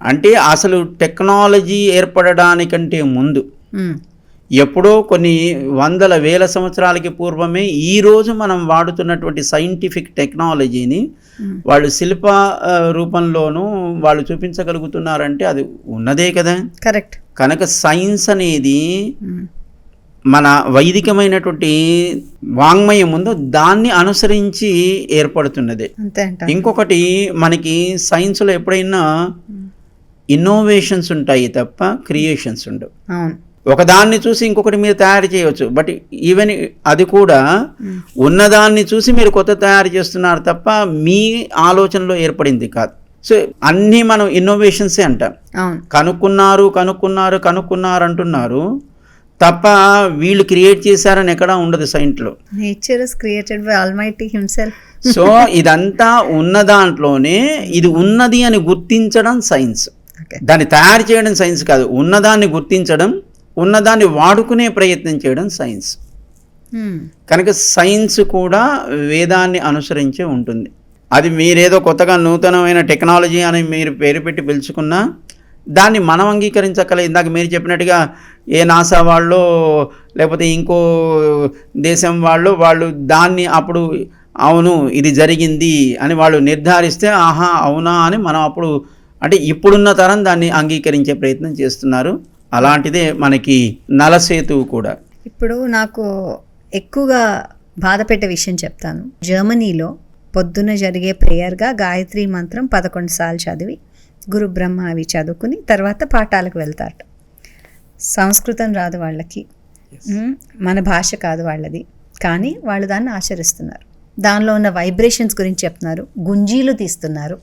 A: అంటే అసలు టెక్నాలజీ ఏర్పడడానికంటే ముందు ఎప్పుడో కొన్ని వందల వేల సంవత్సరాలకి పూర్వమే ఈరోజు మనం వాడుతున్నటువంటి సైంటిఫిక్ టెక్నాలజీని వాళ్ళు శిల్ప రూపంలోనూ వాళ్ళు చూపించగలుగుతున్నారంటే అది ఉన్నదే కదా.
B: కరెక్ట్.
A: కనుక సైన్స్ అనేది మన వైదికమైనటువంటి వాంగ్మయం ఉందో దాన్ని అనుసరించి ఏర్పడుతున్నదే. ఇంకొకటి మనకి సైన్స్లో ఎప్పుడైనా ఇన్నోవేషన్స్ ఉంటాయి తప్ప క్రియేషన్స్ ఉండవు. ఒకదాన్ని చూసి ఇంకొకటి మీరు తయారు చేయవచ్చు, బట్ ఈవెన్ అది కూడా ఉన్నదాన్ని చూసి మీరు కొత్త తయారు చేస్తున్నారు తప్ప మీ ఆలోచనలో ఏర్పడింది కాదు. సో అన్నీ మనం ఇన్నోవేషన్సే అంటాం. కనుక్కున్నారు అంటున్నారు. తప్ప వీళ్ళు క్రియేట్ చేశారని ఎక్కడా ఉండదు సైంట్లో.
B: Nature is created by almighty himself.
A: So ఇదంతా ఉన్న దాంట్లోనే ఇది ఉన్నది అని గుర్తించడం సైన్స్. దాన్ని తయారు చేయడం సైన్స్ కాదు, ఉన్నదాన్ని గుర్తించడం, ఉన్నదాన్ని వాడుకునే ప్రయత్నం చేయడం సైన్స్. కనుక సైన్స్ కూడా వేదాన్ని అనుసరించే ఉంటుంది. అది మీరేదో కొత్తగా నూతనమైన టెక్నాలజీ అని మీరు పేరు పెట్టి పిలుచుకున్నా దాన్ని మనం అంగీకరించక్కలేదు. ఇందాక మీరు చెప్పినట్టుగా ఏ నాసా వాళ్ళు లేకపోతే ఇంకో దేశం వాళ్ళు దాన్ని అప్పుడు అవును ఇది జరిగింది అని వాళ్ళు నిర్ధారిస్తే ఆహా అవునా అని మనం అప్పుడు అంటే ఇప్పుడున్న తరం దాన్ని అంగీకరించే ప్రయత్నం చేస్తున్నారు. అలాంటిదే మనకి నలసేతువు కూడా.
B: ఇప్పుడు నాకు ఎక్కువగా బాధ పెట్టే విషయం చెప్తాను. జర్మనీలో పొద్దున్న జరిగే ప్రేయర్గా గాయత్రి మంత్రం 11 సార్లు చదివి గురు బ్రహ్మ అవి చదువుకుని తర్వాత పాఠాలకు వెళ్తారట. సంస్కృతం రాదు వాళ్ళకి, మన భాష కాదు వాళ్ళది, కానీ వాళ్ళు దాన్ని ఆచరిస్తున్నారు. దానిలో ఉన్న వైబ్రేషన్స్ గురించి చెప్తున్నారు, గుంజీలు తీస్తున్నారు,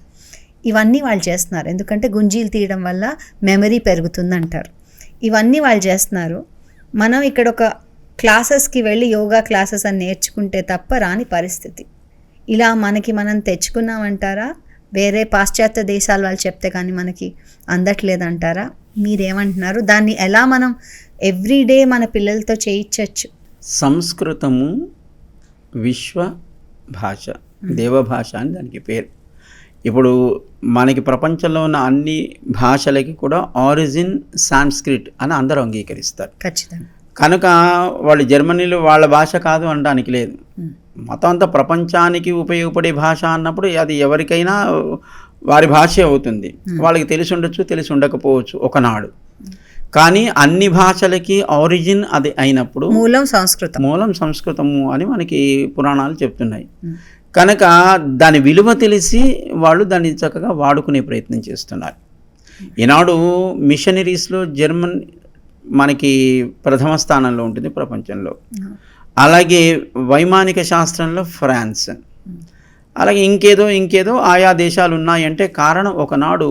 B: ఇవన్నీ వాళ్ళు చేస్తున్నారు. ఎందుకంటే గుంజీలు తీయడం వల్ల మెమరీ పెరుగుతుంది అంటారు. ఇవన్నీ వాళ్ళు చేస్తున్నారు. మనం ఇక్కడ ఒక క్లాసెస్కి వెళ్ళి యోగా క్లాసెస్ అని నేర్చుకుంటే తప్ప రాని పరిస్థితి. ఇలా మనం తెచ్చుకున్నామంటారా? వేరే పాశ్చాత్య దేశాల వాళ్ళు చెప్తే కానీ మనకి అందట్లేదంటారా? మీరేమంటున్నారు? దాన్ని ఎలా మనం ఎవ్రీడే మన పిల్లలతో చేయించవచ్చు?
A: సంస్కృతము విశ్వ భాష, దేవభాష అని దానికి పేరు. ఇప్పుడు మనకి ప్రపంచంలో ఉన్న అన్ని భాషలకి కూడా ఆరిజిన్ సాంస్క్రిట్ అని అందరూ అంగీకరిస్తారు.
B: ఖచ్చితంగా.
A: కనుక వాళ్ళు జర్మనీలో వాళ్ళ భాష కాదు అనడానికి లేదు. మొత్తం అంతా ప్రపంచానికి ఉపయోగపడే భాష అన్నప్పుడు అది ఎవరికైనా వారి భాషే అవుతుంది. వాళ్ళకి తెలిసి ఉండొచ్చు, తెలిసి ఉండకపోవచ్చు ఒకనాడు. కానీ అన్ని భాషలకి ఆరిజిన్ అది అయినప్పుడు మూలం సంస్కృతము అని మనకి పురాణాలు చెప్తున్నాయి. కనుక దాని విలువ తెలిసి వాళ్ళు దాన్ని చక్కగా వాడుకునే ప్రయత్నం చేస్తున్నారు. ఈనాడు మిషనరీస్లో జర్మన్ మనకి ప్రథమ స్థానంలో ఉంటుంది ప్రపంచంలో. అలాగే వైమానిక శాస్త్రంలో ఫ్రాన్స్, అలాగే ఇంకేదో ఆయా దేశాలు ఉన్నాయంటే కారణం ఒకనాడు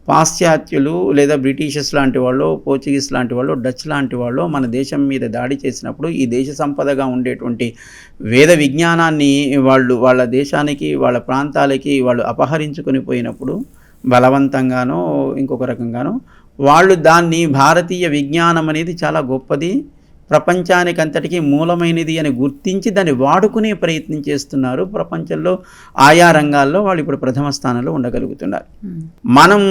A: పాశ్చాత్యులు లేదా బ్రిటిషర్స్ లాంటి వాళ్ళు, పోర్చుగీస్ లాంటి వాళ్ళు, డచ్ లాంటి వాళ్ళు మన దేశం మీద దాడి చేసినప్పుడు ఈ దేశ సంపదగా ఉండేటువంటి వేద విజ్ఞానాన్ని వాళ్ళ దేశానికి, వాళ్ళ ప్రాంతాలకి వాళ్ళు అపహరించుకొని పోయినప్పుడు బలవంతంగానో ఇంకొక రకంగానో వాళ్ళు దాన్ని భారతీయ విజ్ఞానం అనేది చాలా గొప్పది, ప్రపంచానికి అంతటికీ మూలమైనది అని గుర్తించి దాన్ని వాడుకునే ప్రయత్నం చేస్తున్నారు. ప్రపంచంలో ఆయా రంగాల్లో వాళ్ళు ఇప్పుడు ప్రథమ స్థానంలో ఉండగలుగుతున్నారు. మనం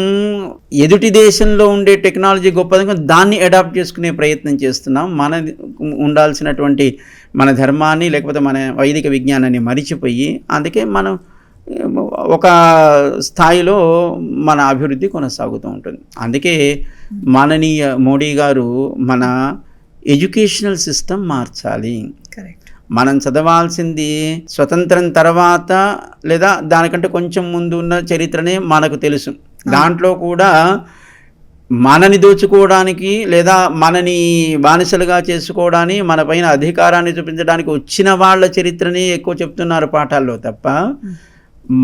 A: ఎదుటి దేశంలో ఉండే టెక్నాలజీ గొప్పది, దాన్ని అడాప్ట్ చేసుకునే ప్రయత్నం చేస్తున్నాం. మన ఉండాల్సినటువంటి మన ధర్మాన్ని లేకపోతే మన వైదిక విజ్ఞానాన్ని మరిచిపోయి, అందుకే మనం ఒక స్థాయిలో మన అభివృద్ధి కొనసాగుతూ ఉంటుంది. అందుకే మాననీయ మోడీ గారు మన ఎడ్యుకేషనల్ సిస్టమ్ మార్చాలి. మనం చదవాల్సింది స్వతంత్రం తర్వాత లేదా దానికంటే కొంచెం ముందు ఉన్న చరిత్రనే మనకు తెలుసు. దాంట్లో కూడా మనని దోచుకోవడానికి లేదా మనని బానిసలుగా చేసుకోవడానికి, మన పైన అధికారాన్ని చూపించడానికి వచ్చిన వాళ్ళ చరిత్రనే ఎక్కువ చెప్తున్నారు పాఠాల్లో తప్ప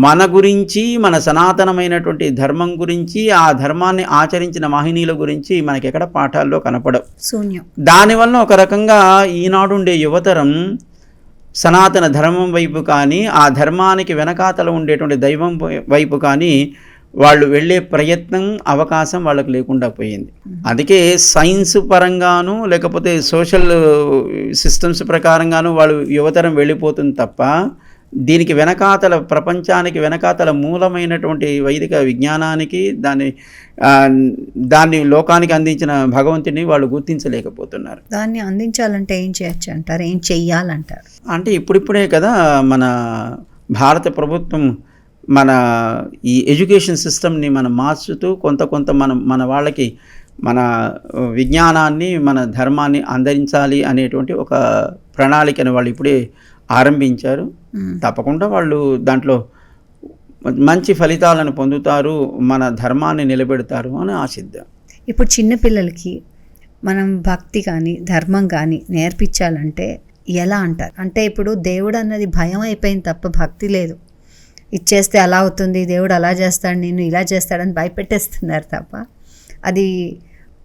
A: మన గురించి, మన సనాతనమైనటువంటి ధర్మం గురించి, ఆ ధర్మాన్ని ఆచరించిన మహనీయుల గురించి మనకి ఎక్కడ పాఠాల్లో కనపడవు, శూన్యం. దానివల్ల ఒక రకంగా ఈనాడు ఉండే యువతరం సనాతన ధర్మం వైపు కానీ, ఆ ధర్మానికి వెనకాతల ఉండేటువంటి దైవం వైపు కానీ వాళ్ళు వెళ్ళే ప్రయత్నం, అవకాశం వాళ్ళకు లేకుండా పోయింది. అందుకే సైన్స్ పరంగాను లేకపోతే సోషల్ సిస్టమ్స్ ప్రకారంగాను వాళ్ళు యువతరం వెళ్ళిపోతుంది తప్ప దీనికి వెనకాతల, ప్రపంచానికి వెనకాతల మూలమైనటువంటి వైదిక విజ్ఞానానికి, దాన్ని లోకానికి అందించిన భగవంతుని వాళ్ళు గుర్తించలేకపోతున్నారు.
B: దాన్ని అందించాలంటే ఏం చేయొచ్చు అంటారు? ఏం చెయ్యాలంటారు?
A: అంటే ఇప్పుడిప్పుడే కదా మన భారత ప్రభుత్వం మన ఈ ఎడ్యుకేషన్ సిస్టమ్ని మనం మార్చుతూ కొంత మన వాళ్ళకి మన విజ్ఞానాన్ని, మన ధర్మాన్ని అందించాలి అనేటువంటి ఒక ప్రణాళికను వాళ్ళు ఇప్పుడే ఆరంభించారు. తప్పకుండా వాళ్ళు దాంట్లో మంచి ఫలితాలను పొందుతారు, మన ధర్మాన్ని నిలబెడతారు అని ఆశిద్దాం.
B: ఇప్పుడు చిన్నపిల్లలకి మనం భక్తి కానీ ధర్మం కానీ నేర్పించాలంటే ఎలా అంటారు? అంటే ఇప్పుడు దేవుడు అన్నది భయం అయిపోయింది తప్ప భక్తి లేదు. ఇచ్చేస్తే అలా అవుతుంది, దేవుడు అలా చేస్తాడు, నేను ఇలా చేస్తాడని భయపెట్టేస్తున్నారు తప్ప అది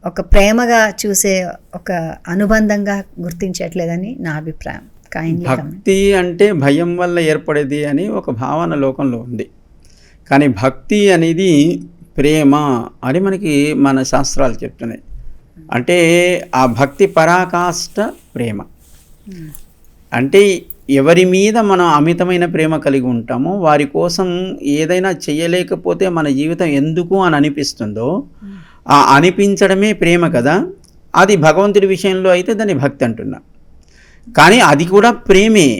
B: ఒక ప్రేమగా చూసే ఒక అనుబంధంగా గుర్తించట్లేదని నా అభిప్రాయం. కైండ్లీ
A: భక్తి అంటే భయం వల్ల ఏర్పడేది అని ఒక భావన లోకంలో ఉంది. కానీ భక్తి అనేది ప్రేమ అని మనకి మన శాస్త్రాలు చెప్తున్నాయి. అంటే ఆ భక్తి పరాకాష్ట ప్రేమ. అంటే ఎవరి మీద మనం అమితమైన ప్రేమ కలిగి ఉంటామో వారి కోసం ఏదైనా చేయలేకపోతే మన జీవితం ఎందుకు అని అనిపిస్తుందో ఆ అనిపించడమే ప్రేమ కదా. అది భగవంతుడి విషయంలో అయితే దాన్ని భక్తి అంటున్నా. కానీ అది కూడా ప్రేమే.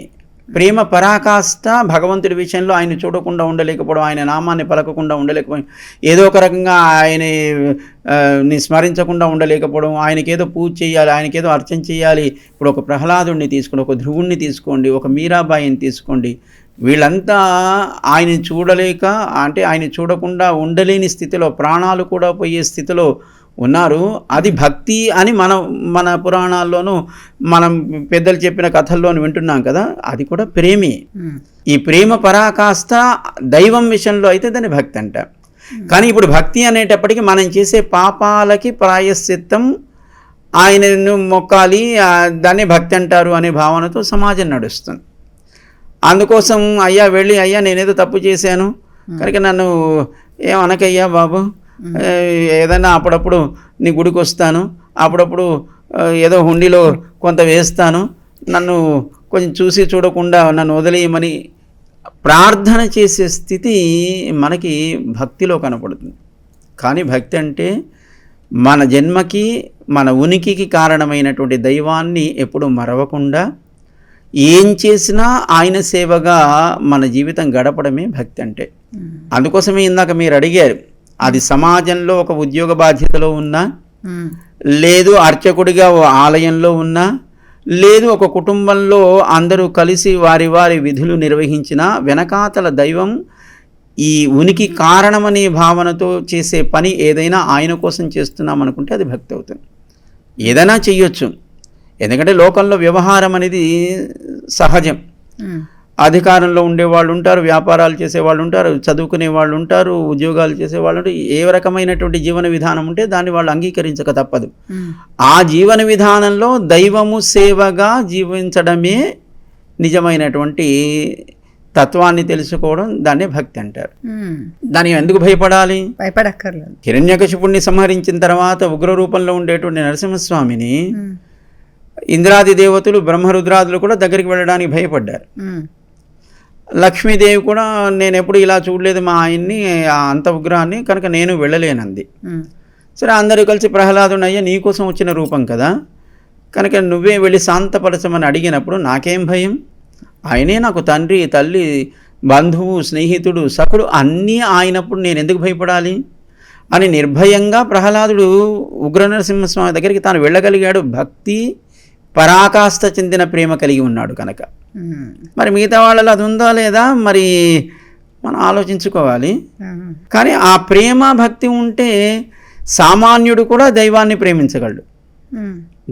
A: ప్రేమ పరాకాష్ట భగవంతుడి విషయంలో ఆయన చూడకుండా ఉండలేకపోవడం, ఆయన నామాన్ని పలకకుండా ఉండలేకపోవడం, ఏదో ఒక రకంగా ఆయన్ని స్మరించకుండా ఉండలేకపోవడం, ఆయనకేదో పూజ చేయాలి, ఆయనకేదో అర్చన చేయాలి. ఇప్పుడు ఒక ప్రహ్లాదుడిని తీసుకోండి, ఒక ధ్రువుణ్ణి తీసుకోండి, ఒక మీరాబాయిని తీసుకోండి. వీళ్ళంతా ఆయన చూడలేక, అంటే ఆయన చూడకుండా ఉండలేని స్థితిలో, ప్రాణాలు కూడా పోయే స్థితిలో ఉన్నారు. అది భక్తి అని మన పురాణాల్లోనూ మనం పెద్దలు చెప్పిన కథల్లోనూ వింటున్నాం కదా. అది కూడా ప్రేమే. ఈ ప్రేమ పరాకాష్ట దైవం విషయంలో అయితే దాన్ని భక్తి అంట. కానీ ఇప్పుడు భక్తి అనేటప్పటికీ మనం చేసే పాపాలకి ప్రాయశ్చిత్తం, ఆయనను మొక్కాలి, దాన్ని భక్తి అంటారు అనే భావనతో సమాజం నడుస్తుంది. అందుకోసం అయ్యా నేనేదో తప్పు చేశాను కనుక నన్ను ఏమనకయ్యా బాబు, ఏదైనా అప్పుడప్పుడు నీ గుడికి వస్తాను, అప్పుడప్పుడు ఏదో హుండీలో కొంత వేస్తాను, నన్ను కొంచెం చూసి చూడకుండా నన్ను వదిలేయమని ప్రార్థన చేసే స్థితి మనకి భక్తిలో కనపడుతుంది. కానీ భక్తి అంటే మన జన్మకి, మన ఉనికికి కారణమైనటువంటి దైవాన్ని ఎప్పుడూ మరవకుండా ఏం చేసినా ఆయన సేవగా మన జీవితం గడపడమే భక్తి అంటే. అందుకోసమే ఇందాక మీరు అడిగారు, అది సమాజంలో ఒక ఉద్యోగ బాధ్యతలో ఉన్నా, లేదు అర్చకుడిగా ఆలయంలో ఉన్నా, లేదు ఒక కుటుంబంలో అందరూ కలిసి వారి వారి విధులు నిర్వహించిన వెనకాతల దైవం ఈ ఉనికి కారణమనే భావనతో చేసే పని ఏదైనా ఆయన కోసం చేస్తున్నాం అనుకుంటే అది భక్తి అవుతుంది. ఏదైనా చెయ్యొచ్చు, ఎందుకంటే లోకంలో వ్యవహారం అనేది సహజం. అధికారంలో ఉండేవాళ్ళు ఉంటారు, వ్యాపారాలు చేసేవాళ్ళు ఉంటారు, చదువుకునే వాళ్ళు ఉంటారు, ఉద్యోగాలు చేసేవాళ్ళు ఉంటారు. ఏ రకమైనటువంటి జీవన విధానం ఉంటే దాన్ని వాళ్ళు అంగీకరించక తప్పదు. ఆ జీవన విధానంలో దైవము సేవగా జీవించడమే నిజమైనటువంటి తత్వాన్ని తెలుసుకోవడం, దాన్నే భక్తి అంటారు. దానికి ఎందుకు భయపడాలి?
B: భయపడక్కర్లేదు.
A: హిరణ్యకశిపుణ్ణి సంహరించిన తర్వాత ఉగ్ర రూపంలో ఉండేటువంటి నరసింహస్వామిని ఇంద్రాది దేవతలు, బ్రహ్మరుద్రాదులు కూడా దగ్గరికి వెళ్ళడానికి భయపడ్డారు. లక్ష్మీదేవి కూడా నేను ఎప్పుడు ఇలా చూడలేదు మా ఆయన్ని, అంత ఉగ్రహాన్ని, కనుక నేను వెళ్ళలేనంది. సరే అందరూ కలిసి ప్రహ్లాదుని, అయ్యా నీకోసం వచ్చిన రూపం కదా, కనుక నువ్వే వెళ్ళి శాంతపరచమని అడిగినప్పుడు నాకేం భయం, ఆయనే నాకు తండ్రి, తల్లి, బంధువు, స్నేహితుడు, సఖుడు అన్నీ ఆయనప్పుడు నేను ఎందుకు భయపడాలి అని నిర్భయంగా ప్రహ్లాదుడు ఉగ్ర నరసింహస్వామి దగ్గరికి తాను వెళ్ళగలిగాడు. భక్తి పరాకాష్ట చెందిన ప్రేమ కలిగి ఉన్నాడు కనుక. మరి మిగతా వాళ్ళలో అది ఉందా లేదా మరి మనం ఆలోచించుకోవాలి. కానీ ఆ ప్రేమ భక్తి ఉంటే సామాన్యుడు కూడా దైవాన్ని ప్రేమించగలడు.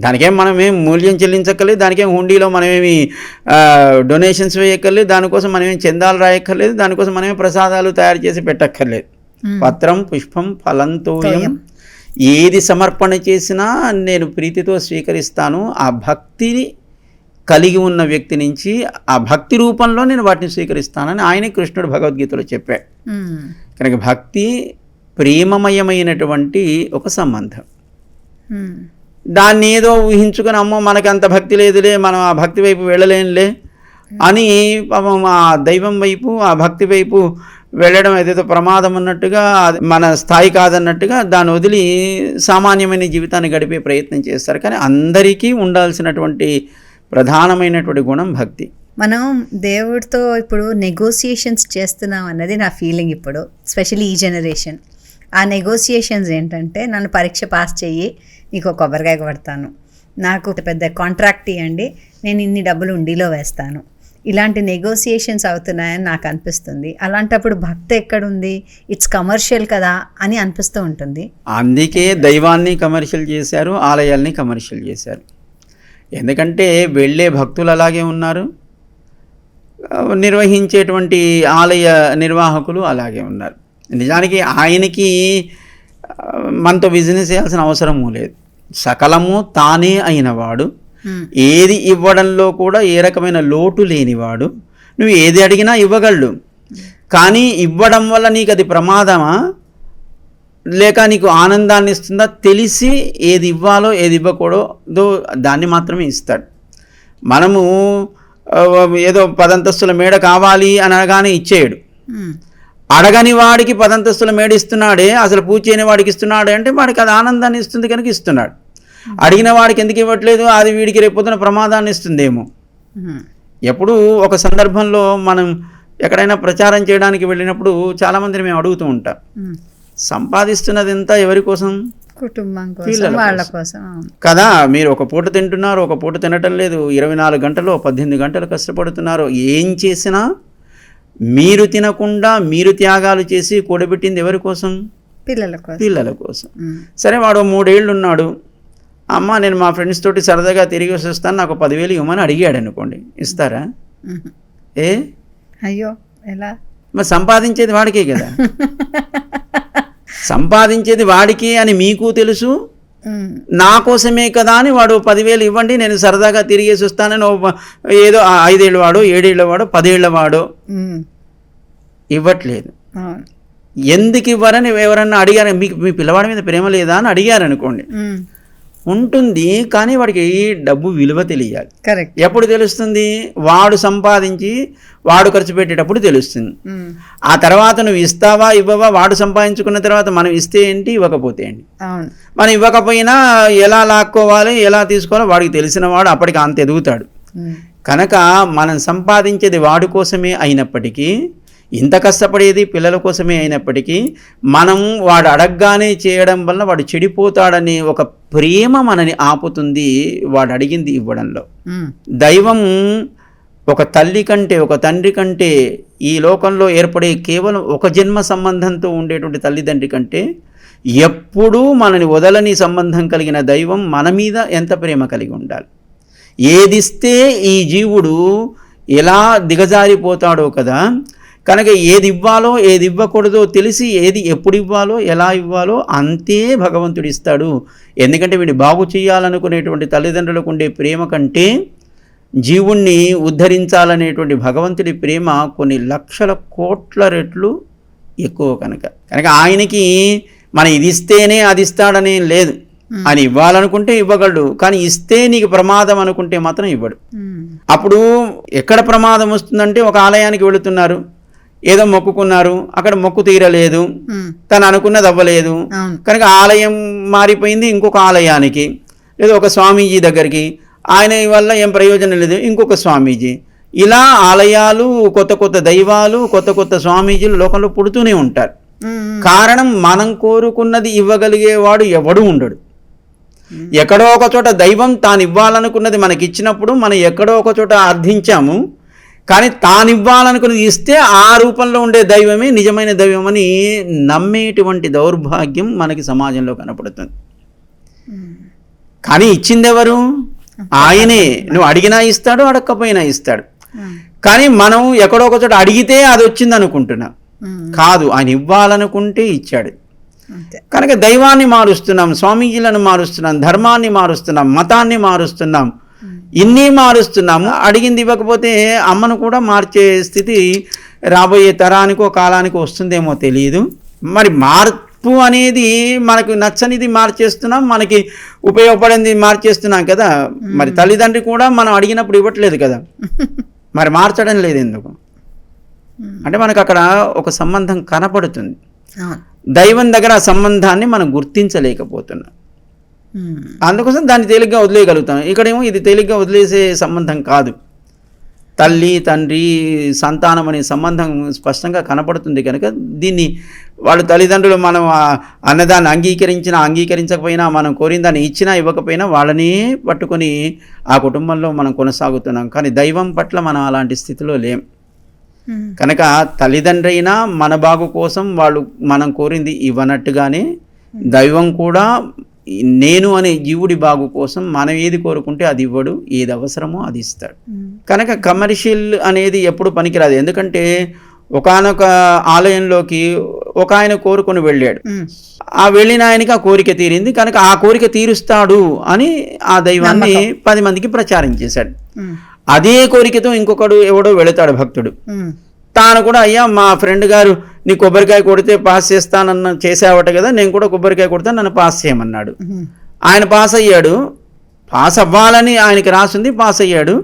A: దానికేం మనమేం మూల్యం చెల్లించక్కర్లేదు, దానికేం హుండీలో మనమేమి డొనేషన్స్ వేయక్కర్లేదు, దానికోసం మనమేం చందాలు రాయక్కర్లేదు, దానికోసం మనమే ప్రసాదాలు తయారు చేసి పెట్టక్కర్లేదు. పత్రం పుష్పం ఫలంతోయం, ఏది సమర్పణ చేసినా నేను ప్రీతితో స్వీకరిస్తాను. ఆ భక్తిని కలిగి ఉన్న వ్యక్తి నుంచి ఆ భక్తి రూపంలో నేను వాటిని స్వీకరిస్తానని ఆయనే కృష్ణుడు భగవద్గీతలో చెప్పాడు. కనుక భక్తి ప్రేమమయమైనటువంటి ఒక సంబంధం. దాన్ని ఏదో ఊహించుకొని అమ్మో మనకి అంత భక్తి లేదులే, మనం ఆ భక్తి వైపు వెళ్ళలేనులే అని పాపం ఆ దైవం వైపు, ఆ భక్తి వైపు వెళ్ళడం ఏదైతే ప్రమాదం అన్నట్టుగా, మన స్థాయి కాదన్నట్టుగా దాన్ని వదిలి సామాన్యమైన జీవితాన్ని గడిపే ప్రయత్నం చేస్తారు. కానీ అందరికీ ఉండాల్సినటువంటి ప్రధానమైనటువంటి గుణం భక్తి.
B: మనం దేవుడితో ఇప్పుడు నెగోసియేషన్స్ చేస్తున్నాం అన్నది నా ఫీలింగ్ ఇప్పుడు, స్పెషల్లీ ఈ జనరేషన్. ఆ నెగోసియేషన్స్ ఏంటంటే, నన్ను పరీక్ష పాస్ చెయ్యి, నీకు కొబ్బరికాయ కొడతాను, నాకు పెద్ద కాంట్రాక్ట్ ఇవ్వండి, నేను ఇన్ని డబ్బులు ఉండిలో వేస్తాను, ఇలాంటి నెగోసియేషన్స్ అవుతున్నాయని నాకు అనిపిస్తుంది. అలాంటప్పుడు భక్తి ఎక్కడుంది? ఇట్స్ కమర్షియల్ కదా అని అనిపిస్తూ ఉంటుంది.
A: అందుకే దైవాన్ని కమర్షియల్ చేశారు, ఆలయాల్ని కమర్షియల్ చేశారు. ఎందుకంటే వెళ్ళే భక్తులు అలాగే ఉన్నారు, నిర్వహించేటువంటి ఆలయ నిర్వాహకులు అలాగే ఉన్నారు. నిజానికి ఆయనకి మనతో బిజినెస్ చేయాల్సిన అవసరము లేదు. సకలము తానే అయినవాడు, ఏది ఇవ్వడంలో కూడా ఏ రకమైన లోటు లేనివాడు, నువ్వు ఏది అడిగినా ఇవ్వగలడు. కానీ ఇవ్వడం వల్ల నీకు అది ప్రమాదమా లేక నీకు ఆనందాన్ని ఇస్తుందా తెలిసి ఏది ఇవ్వాలో ఏది ఇవ్వకూడదో దాన్ని మాత్రమే ఇస్తాడు. మనము ఏదో 10 అంతస్తుల మేడ కావాలి అని అనగానే ఇచ్చేయడు. అడగని వాడికి 10 అంతస్తుల మేడ ఇస్తున్నాడే, అసలు పూజ చేయని వాడికి ఇస్తున్నాడే అంటే వాడికి అది ఆనందాన్ని ఇస్తుంది కనుక ఇస్తున్నాడు. అడిగిన వాడికి ఎందుకు ఇవ్వట్లేదు, అది వీడికి రేపొద్దున ప్రమాదాన్ని ఇస్తుందేమో. ఎప్పుడు ఒక సందర్భంలో మనం ఎక్కడైనా ప్రచారం చేయడానికి వెళ్ళినప్పుడు చాలామందిని మేము అడుగుతూ ఉంటాం, సంపాదిస్తున్నది ఎంత ఎవరి కోసం?
B: కుటుంబం కోసం, వాళ్ళ కోసం
A: కదా. మీరు ఒక పూట తింటున్నారు, ఒక పూట తినటం లేదు, 24 గంటలు 18 గంటలు కష్టపడుతున్నారు. ఏం చేసినా మీరు తినకుండా మీరు త్యాగాలు చేసి కూడబెట్టింది ఎవరి కోసం? పిల్లల కోసం. సరే, వాడు 3 ఏళ్ళు ఉన్నాడు, అమ్మ నేను మా ఫ్రెండ్స్ తోటి సరదాగా తిరిగి వస్తాను, నాకు 10,000 ఇవ్వమని అడిగాడు అనుకోండి, ఇస్తారా?
B: అయ్యో ఎలా?
A: మరి సంపాదించేది వాడికే కదా. సంపాదించేది వాడికి అని మీకు తెలుసు, నా కోసమే కదా అని వాడు 10,000 ఇవ్వండి నేను సరదాగా తిరిగేసి వస్తానని ఏదో 5 ఏళ్ళ వాడు, 7 ఏళ్ళ వాడు, 10 ఏళ్ళ వాడు ఇవ్వట్లేదు. ఎందుకు ఇవ్వరని ఎవరన్నా అడిగారు, మీకు మీ పిల్లవాడి మీద ప్రేమ లేదా అని అడిగారు అనుకోండి, ఉంటుంది. కానీ వాడికి డబ్బు విలువ తెలియాలి.
B: కరెక్ట్.
A: ఎప్పుడు తెలుస్తుంది? వాడు సంపాదించి వాడు ఖర్చు పెట్టేటప్పుడు తెలుస్తుంది. ఆ తర్వాత నువ్వు ఇస్తావా ఇవ్వవా, వాడు సంపాదించుకున్న తర్వాత మనం ఇస్తే ఏంటి, ఇవ్వకపోతే ఏంటి. మనం ఇవ్వకపోయినా ఎలా లాక్కోవాలి, ఎలా తీసుకోవాలో వాడికి తెలిసిన వాడు అప్పటికి అంత ఎదుగుతాడు. కనుక మనం సంపాదించేది వాడి కోసమే అయినప్పటికీ, ఇంత కష్టపడేది పిల్లల కోసమే అయినప్పటికీ, మనం వాడు అడగగానే చేయడం వల్ల వాడు చెడిపోతాడని ఒక ప్రేమ మనని ఆపుతుంది వాడు అడిగింది ఇవ్వడంలో. దైవం ఒక తల్లి కంటే, ఒక తండ్రి కంటే, ఈ లోకంలో ఏర్పడే కేవలం ఒక జన్మ సంబంధంతో ఉండేటువంటి తల్లిదండ్రి కంటే ఎప్పుడూ మనని వదలని సంబంధం కలిగిన దైవం మన మీద ఎంత ప్రేమ కలిగి ఉండాలి. ఏదిస్తే ఈ జీవుడు ఎలా దిగజారిపోతాడో కదా. కనుక ఏది ఇవ్వాలో ఏది ఇవ్వకూడదో తెలిసి ఏది ఎప్పుడు ఇవ్వాలో ఎలా ఇవ్వాలో అంతే భగవంతుడు ఇస్తాడు. ఎందుకంటే వీడిని బాగు చేయాలనుకునేటువంటి తల్లిదండ్రులకు ఉండే ప్రేమ కంటే జీవుణ్ణి ఉద్ధరించాలనేటువంటి భగవంతుడి ప్రేమ కొన్ని లక్షల కోట్ల రెట్లు ఎక్కువ. కనుక ఆయనకి మనం ఇది ఇస్తేనే అది ఇస్తాడని లేదు. ఆయన ఇవ్వాలనుకుంటే ఇవ్వగలడు, కానీ ఇస్తే నీకు ప్రమాదం అనుకుంటే మాత్రం ఇవ్వడు. అప్పుడు ఎక్కడ ప్రమాదం వస్తుందంటే, ఒక ఆలయానికి వెళుతున్నారు, ఏదో మొక్కుకున్నారు, అక్కడ మొక్కు తీరలేదు, తను అనుకున్నది అవ్వలేదు, కనుక ఆలయం మారిపోయింది ఇంకొక ఆలయానికి, లేదా ఒక స్వామీజీ దగ్గరికి, ఆయన వల్ల ఏం ప్రయోజనం లేదు, ఇంకొక స్వామీజీ. ఇలా ఆలయాలు, కొత్త కొత్త దైవాలు, కొత్త కొత్త స్వామీజీలు లోకంలో పుడుతూనే ఉంటారు. కారణం, మనం కోరుకున్నది ఇవ్వగలిగేవాడు ఎవడు ఉండడు. ఎక్కడో ఒక చోట దైవం తాను ఇవ్వాలనుకున్నది మనకి ఇచ్చినప్పుడు మనం ఎక్కడో ఒక చోట అర్థించాము, కానీ తాను ఇవ్వాలనుకున్నది ఇస్తే ఆ రూపంలో ఉండే దైవమే నిజమైన దైవం అని నమ్మేటువంటి దౌర్భాగ్యం మనకి సమాజంలో కనపడుతుంది. కానీ ఇచ్చిందెవరు? ఆయనే. నువ్వు అడిగినా ఇస్తాడు, అడగకపోయినా ఇస్తాడు. కానీ మనం ఎక్కడో ఒక చోట అడిగితే అది వచ్చింది అనుకుంటున్నాం. కాదు, ఆయన ఇవ్వాలనుకుంటే ఇచ్చాడు. కనుక దైవాన్ని మారుస్తున్నాం, స్వామీజీలను మారుస్తున్నాం, ధర్మాన్ని మారుస్తున్నాం, మతాన్ని మారుస్తున్నాం, ఇన్ని మారుస్తున్నాము. అడిగింది ఇవ్వకపోతే అమ్మను కూడా మార్చే స్థితి రాబోయే తరానికో కాలానికో వస్తుందేమో తెలియదు. మరి మార్పు అనేది మనకు నచ్చనిది మార్చేస్తున్నాం, మనకి ఉపయోగపడింది మార్చేస్తున్నాం కదా. మరి తల్లిదండ్రి కూడా మనం అడిగినప్పుడు ఇవ్వట్లేదు కదా, మరి మార్చడం లేదు ఎందుకు అంటే మనకు అక్కడ ఒక సంబంధం కనపడుతుంది. దైవం దగ్గర ఆ సంబంధాన్ని మనం గుర్తించలేకపోతున్నాం. అందుకోసం దాన్ని తేలిగ్గా వదిలేయగలుగుతాం. ఇక్కడేమో ఇది తేలిగ్గా వదిలేసే సంబంధం కాదు. తల్లి తండ్రి సంతానం అనే సంబంధం స్పష్టంగా కనపడుతుంది. కనుక దీన్ని వాళ్ళు తల్లిదండ్రులు మనం అన్నదాన్ని అంగీకరించకపోయినా, మనం కోరిన దాన్ని ఇచ్చినా ఇవ్వకపోయినా వాళ్ళనే పట్టుకొని ఆ కుటుంబంలో మనం కొనసాగుతున్నాం. కానీ దైవం పట్ల మనం అలాంటి స్థితిలో లేం. కనుక తల్లిదండ్రి అయినా మన బాగు కోసం వాళ్ళు మనం కోరింది ఇవ్వనట్టుగానే దైవం కూడా నేను అనే జీవుడి బాగు కోసం మనం ఏది కోరుకుంటే అది ఇవ్వడు, ఏది అవసరమో అది ఇస్తాడు. కనుక కమర్షియల్ అనేది ఎప్పుడు పనికిరాదు. ఎందుకంటే ఒకానొక ఆలయంలోకి ఒక ఆయన కోరుకొని వెళ్ళాడు.
B: ఉమ్,
A: ఆ వెళ్ళిన ఆయనకి ఆ కోరిక తీరింది కనుక ఆ కోరిక తీరుస్తాడు అని ఆ దైవాన్ని 10 మందికి ప్రచారం చేశాడు.
B: ఉమ్,
A: అదే కోరికతో ఇంకొకడు ఎవడో వెళతాడు భక్తుడు.
B: ఉమ్,
A: తాను కూడా అయ్యా మా ఫ్రెండ్ గారు నీ కొబ్బరికాయ కొడితే పాస్ చేసావట కదా, నేను కూడా కొబ్బరికాయ కొడితే నన్ను పాస్ చేయమన్నాడు.
B: ఉమ్,
A: ఆయన పాస్ అయ్యాడు. పాస్ అవ్వాలని ఆయనకి రాసింది, పాస్ అయ్యాడు.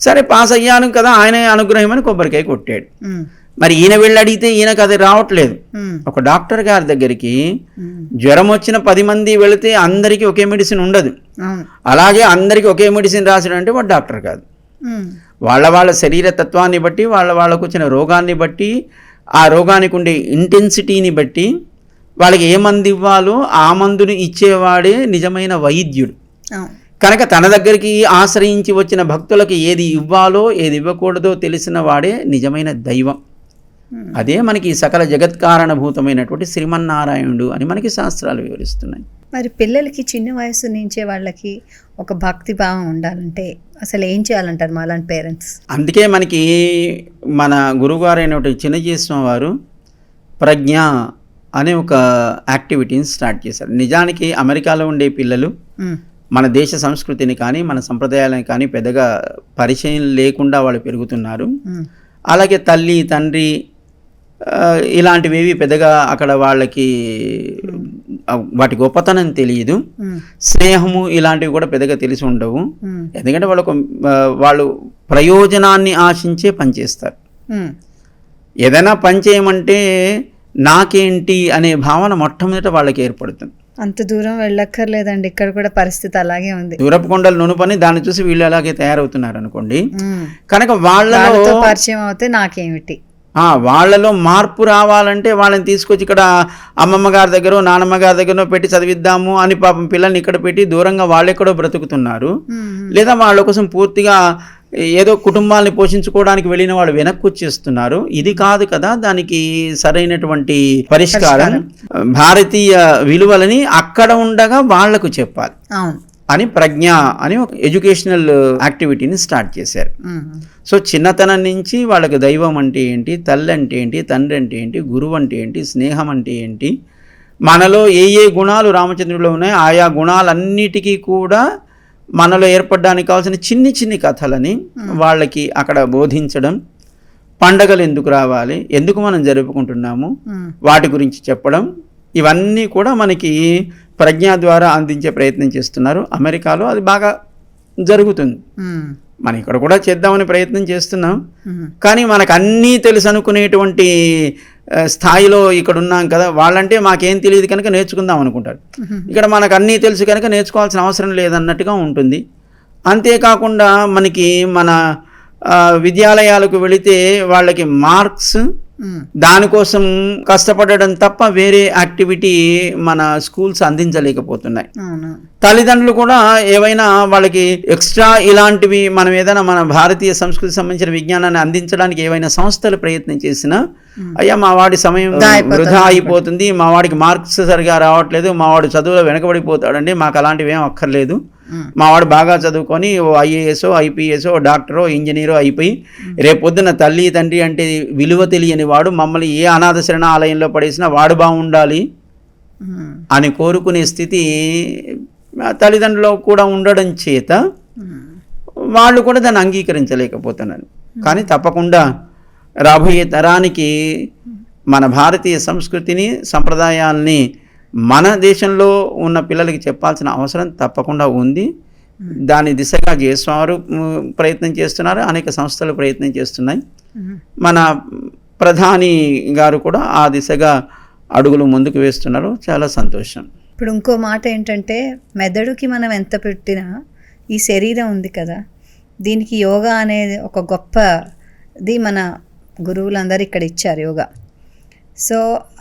A: సరే పాస్ అయ్యాను కదా ఆయన అనుగ్రహం అని కొబ్బరికాయ కొట్టాడు.
B: ఉమ్,
A: మరి ఈయన వెళ్ళి అడిగితే ఈయనకు అది రావట్లేదు.
B: ఉమ్,
A: ఒక డాక్టర్ గారి దగ్గరికి
B: ఉమ్,
A: జ్వరం వచ్చిన 10 మంది వెళితే అందరికీ ఒకే మెడిసిన్ ఉండదు.
B: అవును.
A: అలాగే అందరికీ ఒకే మెడిసిన్ రాసాడంటే వాడు డాక్టర్ కాదు.
B: ఉమ్,
A: వాళ్ళ శరీర తత్వాన్ని బట్టి వాళ్ళకు వచ్చిన రోగాన్ని బట్టి ఆ రోగానికి ఉండే ఇంటెన్సిటీని బట్టి వాళ్ళకి ఏ మందు ఇవ్వాలో ఆ మందుని ఇచ్చేవాడే నిజమైన వైద్యుడు.
B: అవును.
A: కనుక తన దగ్గరికి ఆశ్రయించి వచ్చిన భక్తులకు ఏది ఇవ్వాలో ఏది ఇవ్వకూడదో తెలిసిన వాడే నిజమైన దైవం. అదే మనకి సకల జగత్కారణభూతమైనటువంటి శ్రీమన్నారాయణుడు అని మనకి శాస్త్రాలు వివరిస్తున్నాయి.
B: మరి పిల్లలకి చిన్న వయసు నుంచే వాళ్ళకి ఒక భక్తి భావం ఉండాలంటే అసలు ఏం చేయాలంటారు మా అలాంటి పేరెంట్స్?
A: అందుకే మనకి మన గురువుగారైనటువంటి చిన్నజీస్వామి వారు ప్రజ్ఞ అనే ఒక యాక్టివిటీని స్టార్ట్ చేశారు. నిజానికి అమెరికాలో ఉండే పిల్లలు
B: ఉమ్,
A: మన దేశ సంస్కృతిని కానీ మన సంప్రదాయాలను కానీ పెద్దగా పరిచయం లేకుండా వాళ్ళు పెరుగుతున్నారు.
B: ఉమ్,
A: అలాగే తల్లి తండ్రి ఇలాంటివేవి పెద్దగా అక్కడ వాళ్ళకి వాటి గొప్పతనం తెలియదు.
B: ఉమ్,
A: స్నేహము ఇలాంటివి కూడా పెద్దగా తెలిసి ఉండవు.
B: ఉమ్,
A: ఎందుకంటే వాళ్ళు ప్రయోజనాన్ని ఆశించే పనిచేస్తారు.
B: ఉమ్,
A: ఏదైనా పని చేయమంటే నాకేంటి అనే భావన మొట్టమొదట వాళ్ళకి ఏర్పడుతుంది.
B: అంత దూరం వెళ్ళక్కర్లేదండి, ఇక్కడ కూడా పరిస్థితి అలాగే ఉంది.
A: దూరపు కొండలు నునుపని దాన్ని చూసి వీళ్ళు అలాగే తయారవుతున్నారు అనుకోండి.
B: ఉమ్,
A: కనుక వాళ్ళతో
B: పరిచయం అవుతే నాకేమిటి,
A: వాళ్ళలో మార్పు రావాలంటే వాళ్ళని తీసుకొచ్చి ఇక్కడ అమ్మమ్మ గారి దగ్గర నానమ్మ గారి దగ్గర పెట్టి చదివిద్దాము అని పాపం పిల్లల్ని ఇక్కడ పెట్టి దూరంగా వాళ్ళెక్కడో బ్రతుకుతున్నారు. లేదా వాళ్ళ కోసం పూర్తిగా ఏదో కుటుంబాలని పోషించుకోవడానికి వెళ్ళిన వాళ్ళు వెనక్కి వచ్చేస్తున్నారు. ఇది కాదు కదా దానికి సరైనటువంటి పరిష్కారం. భారతీయ విలువలని అక్కడ ఉండగా వాళ్లకు చెప్పాలి అని ప్రజ్ఞ అని ఒక ఎడ్యుకేషనల్ యాక్టివిటీని స్టార్ట్ చేశారు. సో చిన్నతనం నుంచి వాళ్ళకి దైవం అంటే ఏంటి, తల్లి అంటే ఏంటి, తండ్రి అంటే ఏంటి, గురువు అంటే ఏంటి, స్నేహం అంటే ఏంటి, మనలో ఏ గుణాలు రామచంద్రుడిలో ఉన్నాయో ఆయా గుణాలన్నిటికీ కూడా మనలో ఏర్పడడానికి కావాల్సిన చిన్ని కథలని వాళ్ళకి అక్కడ బోధించడం, పండగలు ఎందుకు రావాలి, ఎందుకు మనం జరుపుకుంటున్నాము వాటి గురించి చెప్పడం, ఇవన్నీ కూడా మనకి ప్రజ్ఞ ద్వారా అందించే ప్రయత్నం చేస్తున్నారు. అమెరికాలో అది బాగా జరుగుతుంది. మనం ఇక్కడ కూడా చేద్దామని ప్రయత్నం చేస్తున్నాం. కానీ మనకు అన్నీ తెలుసు అనుకునేటువంటి స్థాయిలో ఇక్కడ ఉన్నాం కదా. వాళ్ళంటే మాకేం తెలియదు కనుక నేర్చుకుందాం అనుకుంటారు. ఇక్కడ మనకు అన్నీ తెలుసు కనుక నేర్చుకోవాల్సిన అవసరం లేదన్నట్టుగా ఉంటుంది. అంతేకాకుండా మనకి మన విద్యాలయాలకు వెళితే వాళ్ళకి మార్క్స్, దానికోసం కష్టపడడం తప్ప వేరే యాక్టివిటీ మన స్కూల్స్ అందించలేకపోతున్నాయి. తల్లిదండ్రులు కూడా ఏవైనా వాళ్ళకి ఎక్స్ట్రా ఇలాంటివి మనం ఏదైనా మన భారతీయ సంస్కృతి సంబంధించిన విజ్ఞానాన్ని అందించడానికి ఏవైనా సంస్థలు ప్రయత్నం చేసినా అయ్యా మా వాడి సమయం వృధా అయిపోతుంది, మా వాడికి మార్క్స్ సరిగా రావట్లేదు, మా వాడు చదువులో వెనకబడిపోతాడండి, మాకు అలాంటివి ఏం అక్కర్లేదు, మా వాడు బాగా చదువుకొని ఓ ఐఏఎస్ఓ ఐపీఎస్ఓ డాక్టరో ఇంజనీరో అయిపోయి రేపొద్దున తల్లి తండ్రి అంటే విలువ తెలియని వాడు మమ్మల్ని ఏ అనాథ శరణాలయంలో పడేసినా వాడు బాగుండాలి అని కోరుకునే స్థితి తల్లిదండ్రులు కూడా ఉండడం చేత వాళ్ళు కూడా దాన్ని అంగీకరించలేకపోతున్నారు. కానీ తప్పకుండా రాబోయే తరానికి మన భారతీయ సంస్కృతిని సంప్రదాయాల్ని మన దేశంలో ఉన్న పిల్లలకి చెప్పాల్సిన అవసరం తప్పకుండా ఉంది. దాని దిశగా జయస్వామి ప్రయత్నం చేస్తున్నారు, అనేక సంస్థలు ప్రయత్నం చేస్తున్నాయి. మన ప్రధాని గారు కూడా ఆ దిశగా అడుగులు ముందుకు వేస్తున్నారు. చాలా సంతోషం.
B: ఇప్పుడు ఇంకో మాట ఏంటంటే మెదడుకి మనం ఎంత పెట్టినా ఈ శరీరం ఉంది కదా, దీనికి యోగా అనేది ఒక గొప్పది మన గురువులందరూ ఇక్కడ ఇచ్చారు యోగా. సో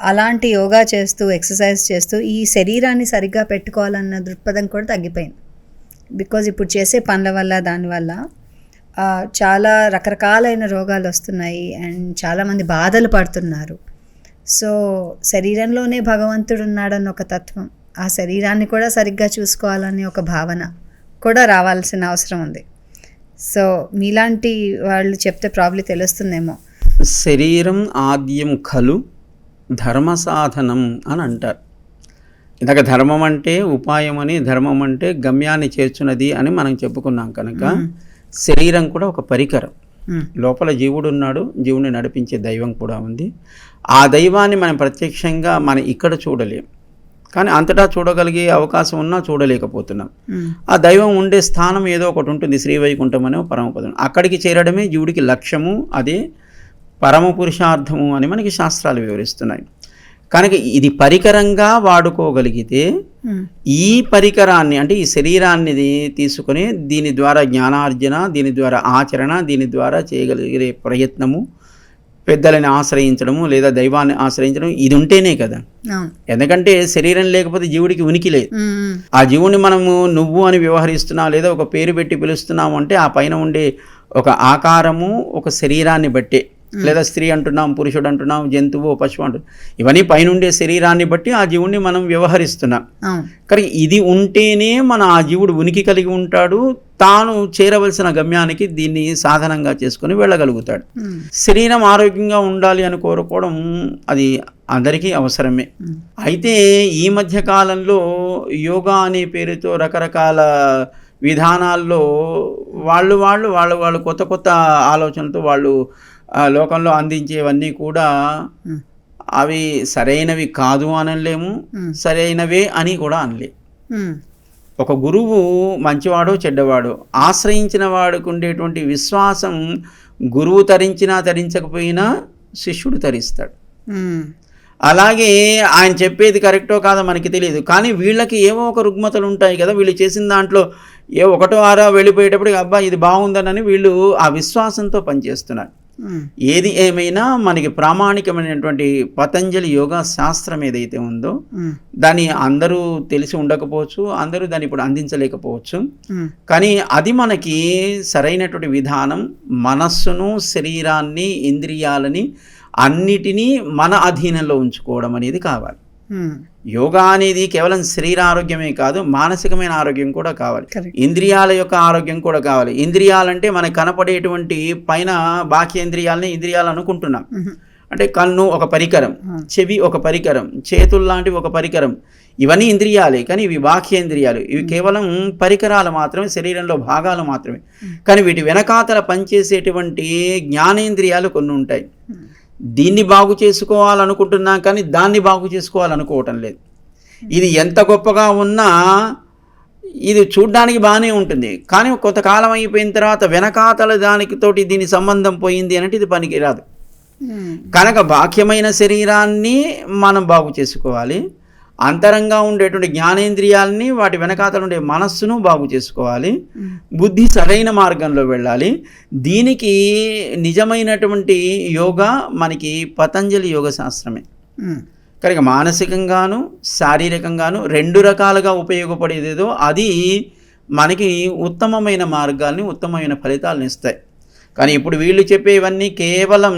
B: అలాంటి యోగా చేస్తూ ఎక్సర్సైజ్ చేస్తూ ఈ శరీరాన్ని సరిగ్గా పెట్టుకోవాలన్న దృక్పథం కూడా తగ్గిపోయింది. బికాజ్ ఇప్పుడు చేసే పనుల వల్ల దానివల్ల చాలా రకరకాలైన రోగాలు వస్తున్నాయి అండ్ చాలామంది బాధలు పడుతున్నారు. సో శరీరంలోనే భగవంతుడు ఉన్నాడన్న ఒక తత్వం, ఆ శరీరాన్ని కూడా సరిగ్గా చూసుకోవాలని ఒక భావన కూడా రావాల్సిన అవసరం ఉంది. సో మీలాంటి వాళ్ళు చెప్తే ప్రాబ్లీ తెలుస్తుందేమో.
A: శరీరం ఆద్యం ఖలు ధర్మ సాధనం అని అంటారు. ఇందాక ధర్మం అంటే ఉపాయం అని, ధర్మం అంటే గమ్యాన్ని చేర్చున్నది అని మనం చెప్పుకున్నాం కనుక శరీరం కూడా ఒక పరికరం. లోపల జీవుడు ఉన్నాడు, జీవుడిని నడిపించే దైవం కూడా ఉంది. ఆ దైవాన్ని మనం ప్రత్యక్షంగా మనం ఇక్కడ చూడలేం, కానీ అంతటా చూడగలిగే అవకాశం ఉన్నా చూడలేకపోతున్నాం. ఆ దైవం ఉండే స్థానం ఏదో ఒకటి ఉంటుంది, శ్రీవైకుంఠం అనే పరమపదం. అక్కడికి చేరడమే జీవుడికి లక్ష్యము, అదే పరమ పురుషార్థము అని మనకి శాస్త్రాలు వివరిస్తున్నాయి. కనుక ఇది పరికరంగా వాడుకోగలిగితే ఈ పరికరాన్ని అంటే ఈ శరీరాన్ని తీసుకుని దీని ద్వారా జ్ఞానార్జన, దీని ద్వారా ఆచరణ, దీని ద్వారా చేయగలిగే ప్రయత్నము, పెద్దలని ఆశ్రయించడము లేదా దైవాన్ని ఆశ్రయించడం ఇది ఉంటేనే కదా. ఎందుకంటే శరీరం లేకపోతే జీవుడికి ఉనికి లేదు. ఆ జీవుని మనము నువ్వు అని వ్యవహరిస్తున్నాం లేదా ఒక పేరు పెట్టి పిలుస్తున్నాము అంటే ఆ పైన ఉండే ఒక ఆకారము ఒక శరీరాన్ని బట్టే, లేదా స్త్రీ అంటున్నాం, పురుషుడు అంటున్నాం, జంతువు, పశువు అంటున్నాం, ఇవన్నీ పైనుండే శరీరాన్ని బట్టి ఆ జీవుడిని మనం వ్యవహరిస్తున్నాం. కానీ ఇది ఉంటేనే మన ఆ జీవుడు ఉనికి కలిగి ఉంటాడు, తాను చేరవలసిన గమ్యానికి దీన్ని సాధనంగా చేసుకుని వెళ్ళగలుగుతాడు. శరీరం ఆరోగ్యంగా ఉండాలి అని కోరుకోవడం అది అందరికీ అవసరమే. అయితే ఈ మధ్య కాలంలో యోగా అనే పేరుతో రకరకాల విధానాల్లో వాళ్ళు కొత్త కొత్త ఆలోచనలతో వాళ్ళు లోకంలో అందించేవన్నీ కూడా అవి సరైనవి కాదు అనలేము, సరైనవే అని కూడా అనలేము. ఒక గురువు మంచివాడో చెడ్డవాడో ఆశ్రయించిన వాడికి ఉండేటువంటి విశ్వాసం గురువు తరించినా తరించకపోయినా శిష్యుడు తరిస్తాడు. అలాగే ఆయన చెప్పేది కరెక్టో కాదో మనకి తెలియదు, కానీ వీళ్ళకి ఏవో ఒక రుగ్మతలు ఉంటాయి కదా. వీళ్ళు చేసిన దాంట్లో ఏ ఒకటో ఆరో వెళ్ళిపోయేటప్పుడు అబ్బా ఇది బాగుందనని వీళ్ళు ఆ విశ్వాసంతో పనిచేస్తున్నారు. ఏది ఏమైనా మనకి ప్రామాణికమైనటువంటి పతంజలి యోగా శాస్త్రం ఏదైతే ఉందో దాన్ని అందరూ తెలిసి ఉండకపోవచ్చు, అందరూ దాన్ని ఇప్పుడు అందించలేకపోవచ్చు. కానీ అది మనకి సరైనటువంటి విధానం. మనస్సును, శరీరాన్ని, ఇంద్రియాలని అన్నిటినీ మన అధీనంలో ఉంచుకోవడం అనేది కావాలి. యోగా అనేది కేవలం శరీర ఆరోగ్యమే కాదు, మానసికమైన ఆరోగ్యం కూడా కావాలి, ఇంద్రియాల యొక్క ఆరోగ్యం కూడా కావాలి. ఇంద్రియాలంటే మనకు కనపడేటువంటి పైన బాహ్యేంద్రియాలని ఇంద్రియాలు అనుకుంటున్నాం. అంటే కన్ను ఒక పరికరం, చెవి ఒక పరికరం, చేతులు లాంటివి ఒక పరికరం, ఇవన్నీ ఇంద్రియాలే. కానీ ఇవి బాహ్యేంద్రియాలు, ఇవి కేవలం పరికరాలు మాత్రమే, శరీరంలో భాగాలు మాత్రమే. కానీ వీటి వెనకాతల పనిచేసేటువంటి జ్ఞానేంద్రియాలు కొన్ని ఉంటాయి. దీన్ని బాగు చేసుకోవాలనుకుంటున్నాం కానీ దాన్ని బాగు చేసుకోవాలనుకోవటం లేదు. ఇది ఎంత గొప్పగా ఉన్నా ఇది చూడ్డానికి బాగానే ఉంటుంది, కానీ కొంతకాలం అయిపోయిన తర్వాత వెనకాతల దానితోటి దీని సంబంధం పోయింది అంటే ఇది పనికిరాదు. కనుక బాహ్యమైన శరీరాన్ని మనం బాగు చేసుకోవాలి, అంతరంగా ఉండేటువంటి జ్ఞానేంద్రియాలని, వాటి వెనకాతలు ఉండే మనస్సును బాగు చేసుకోవాలి, బుద్ధి సరైన మార్గంలో వెళ్ళాలి. దీనికి నిజమైనటువంటి యోగా మనకి పతంజలి యోగ శాస్త్రమే. కనుక మానసికంగాను శారీరకంగాను రెండు రకాలుగా ఉపయోగపడేదేదో అది మనకి ఉత్తమమైన మార్గాల్ని, ఉత్తమమైన ఫలితాలను ఇస్తాయి. కానీ ఇప్పుడు వీళ్ళు చెప్పేవన్నీ కేవలం